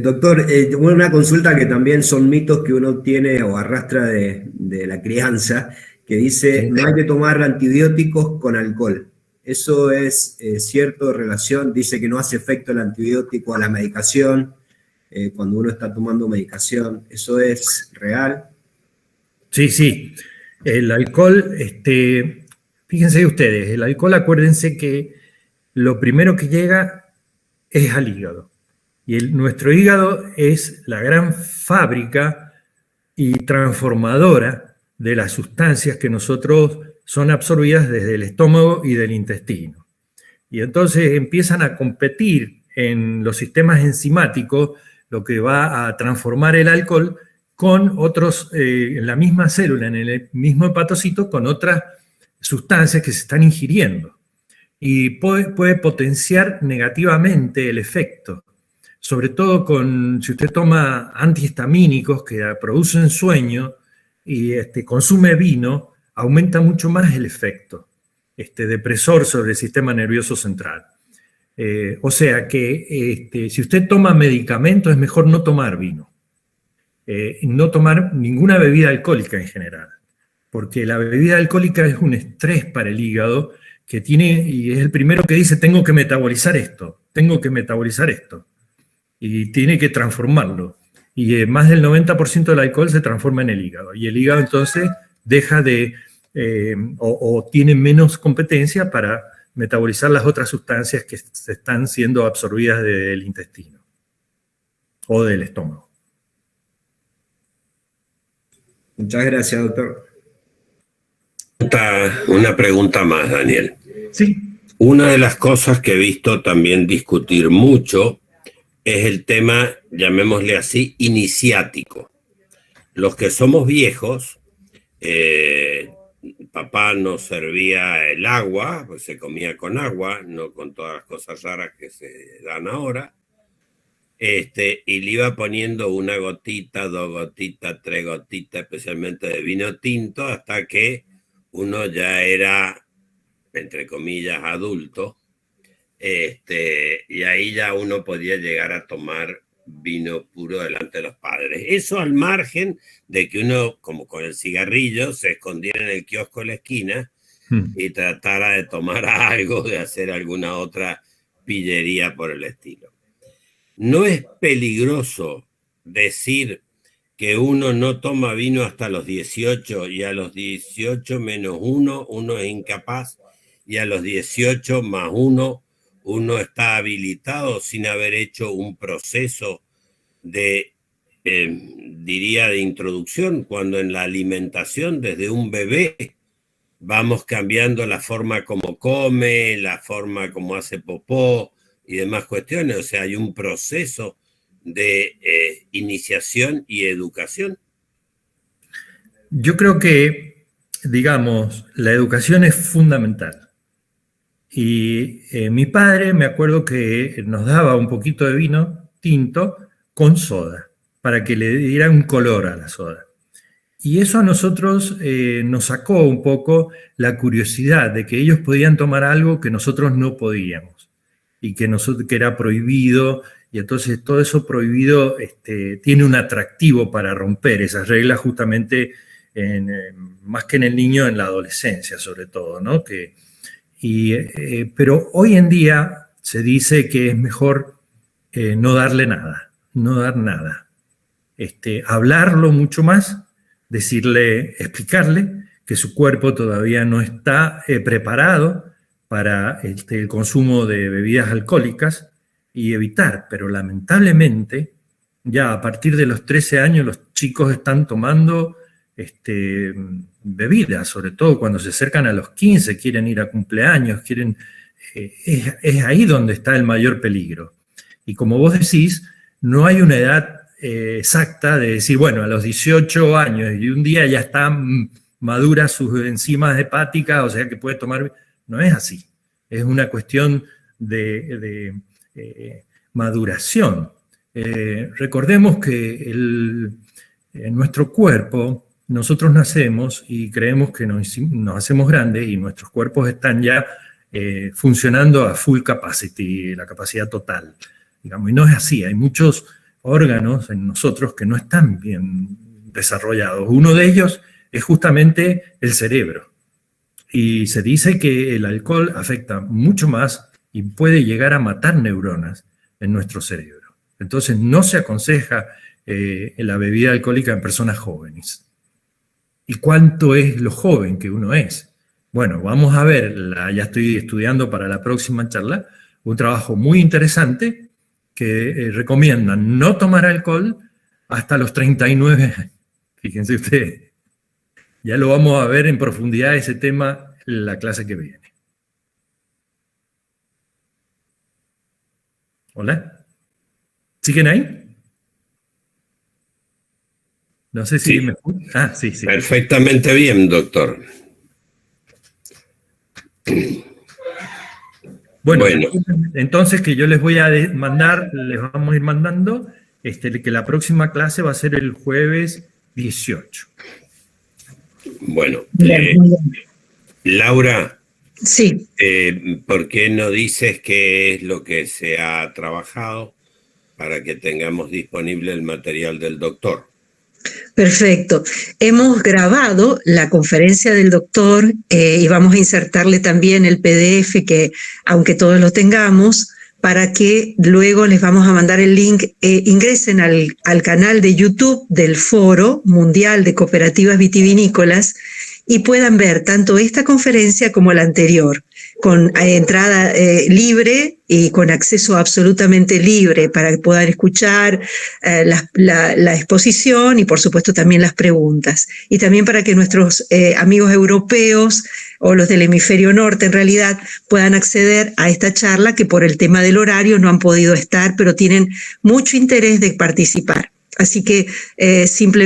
[SPEAKER 4] Doctor, una consulta que también son mitos que uno tiene o arrastra de la crianza, que dice
[SPEAKER 1] Sí.
[SPEAKER 4] no hay que tomar antibióticos con alcohol. ¿Eso es cierto relación? Dice que no hace efecto el antibiótico a la medicación cuando uno está tomando medicación. ¿Eso es real?
[SPEAKER 1] Sí, sí. El alcohol, fíjense ustedes, el alcohol, acuérdense que lo primero que llega es al hígado. Y nuestro hígado es la gran fábrica y transformadora de las sustancias que nosotros son absorbidas desde el estómago y del intestino. Y entonces empiezan a competir en los sistemas enzimáticos, lo que va a transformar el alcohol con otros, en la misma célula, en el mismo hepatocito, con otras sustancias que se están ingiriendo. Y puede potenciar negativamente el efecto, sobre todo si usted toma antihistamínicos que producen sueño y consume vino, aumenta mucho más el efecto depresor sobre el sistema nervioso central. O sea que si usted toma medicamentos es mejor no tomar vino, no tomar ninguna bebida alcohólica en general, porque la bebida alcohólica es un estrés para el hígado que tiene, y es el primero que dice tengo que metabolizar esto, y tiene que transformarlo. Y más del 90% del alcohol se transforma en el hígado. Y el hígado entonces deja de, o tiene menos competencia para metabolizar las otras sustancias que se están siendo absorbidas del intestino o del estómago.
[SPEAKER 4] Muchas gracias, doctor.
[SPEAKER 2] Una pregunta más, Daniel.
[SPEAKER 1] Sí.
[SPEAKER 2] Una de las cosas que he visto también discutir mucho es el tema, llamémosle así, iniciático. Los que somos viejos, papá nos servía el agua, pues se comía con agua, no con todas las cosas raras que se dan ahora, y le iba poniendo una gotita, 2 gotitas, 3 gotitas, especialmente de vino tinto, hasta que uno ya era, entre comillas, adulto, y ahí ya uno podía llegar a tomar vino puro delante de los padres. Eso al margen de que uno, como con el cigarrillo, se escondiera en el kiosco de la esquina y tratara de tomar algo, de hacer alguna otra pillería por el estilo. ¿No es peligroso decir que uno no toma vino hasta los 18 y a los 18 menos 1, uno es incapaz y a los 18 más 1, uno está habilitado sin haber hecho un proceso de, diría, de introducción, cuando en la alimentación desde un bebé vamos cambiando la forma como come, la forma como hace popó y demás cuestiones? O sea, hay un proceso de iniciación y educación.
[SPEAKER 1] Yo creo que, digamos, la educación es fundamental. Y mi padre, me acuerdo que nos daba un poquito de vino tinto con soda, para que le diera un color a la soda. Y eso a nosotros nos sacó un poco la curiosidad de que ellos podían tomar algo que nosotros no podíamos, y que era prohibido, y entonces todo eso prohibido tiene un atractivo para romper esas reglas justamente, más que en el niño, en la adolescencia sobre todo, ¿no? Pero hoy en día se dice que es mejor no darle nada, no dar nada. Hablarlo mucho más, explicarle que su cuerpo todavía no está preparado para el consumo de bebidas alcohólicas y evitar, pero lamentablemente ya a partir de los 13 años los chicos están tomando bebidas, sobre todo cuando se acercan a los 15, quieren ir a cumpleaños, es ahí donde está el mayor peligro. Y como vos decís, no hay una edad exacta de decir, bueno, a los 18 años y un día ya están maduras sus enzimas hepáticas, o sea que puede tomar. No es así. Es una cuestión de maduración. Recordemos que nuestro cuerpo nosotros nacemos y creemos que nos hacemos grandes y nuestros cuerpos están ya funcionando a full capacity, la capacidad total, digamos, y no es así. Hay muchos órganos en nosotros que no están bien desarrollados. Uno de ellos es justamente el cerebro. Y se dice que el alcohol afecta mucho más y puede llegar a matar neuronas en nuestro cerebro. Entonces no se aconseja la bebida alcohólica en personas jóvenes. ¿Y cuánto es lo joven que uno es? Bueno, vamos a ver, ya estoy estudiando para la próxima charla, un trabajo muy interesante que recomiendan no tomar alcohol hasta los 39 años. Fíjense ustedes. Ya lo vamos a ver en profundidad ese tema en la clase que viene. ¿Hola? ¿Siguen ahí? No sé si
[SPEAKER 2] sí.
[SPEAKER 1] me escuchan. Ah, sí, sí.
[SPEAKER 2] Perfectamente bien, doctor.
[SPEAKER 1] Bueno, entonces que yo les voy a mandar, les vamos a ir mandando, que la próxima clase va a ser el jueves 18.
[SPEAKER 2] Bueno, Laura,
[SPEAKER 6] sí.
[SPEAKER 2] ¿Por qué no dices qué es lo que se ha trabajado para que tengamos disponible el material del doctor?
[SPEAKER 6] Perfecto. Hemos grabado la conferencia del doctor y vamos a insertarle también el PDF que, aunque todos lo tengamos, para que luego les vamos a mandar el link. Ingresen al canal de YouTube del Foro Mundial de Cooperativas Vitivinícolas y puedan ver tanto esta conferencia como la anterior, con entrada libre y con acceso absolutamente libre para que puedan escuchar la exposición y por supuesto también las preguntas. Y también para que nuestros amigos europeos o los del hemisferio norte en realidad puedan acceder a esta charla que por el tema del horario no han podido estar, pero tienen mucho interés de participar. Así que simplemente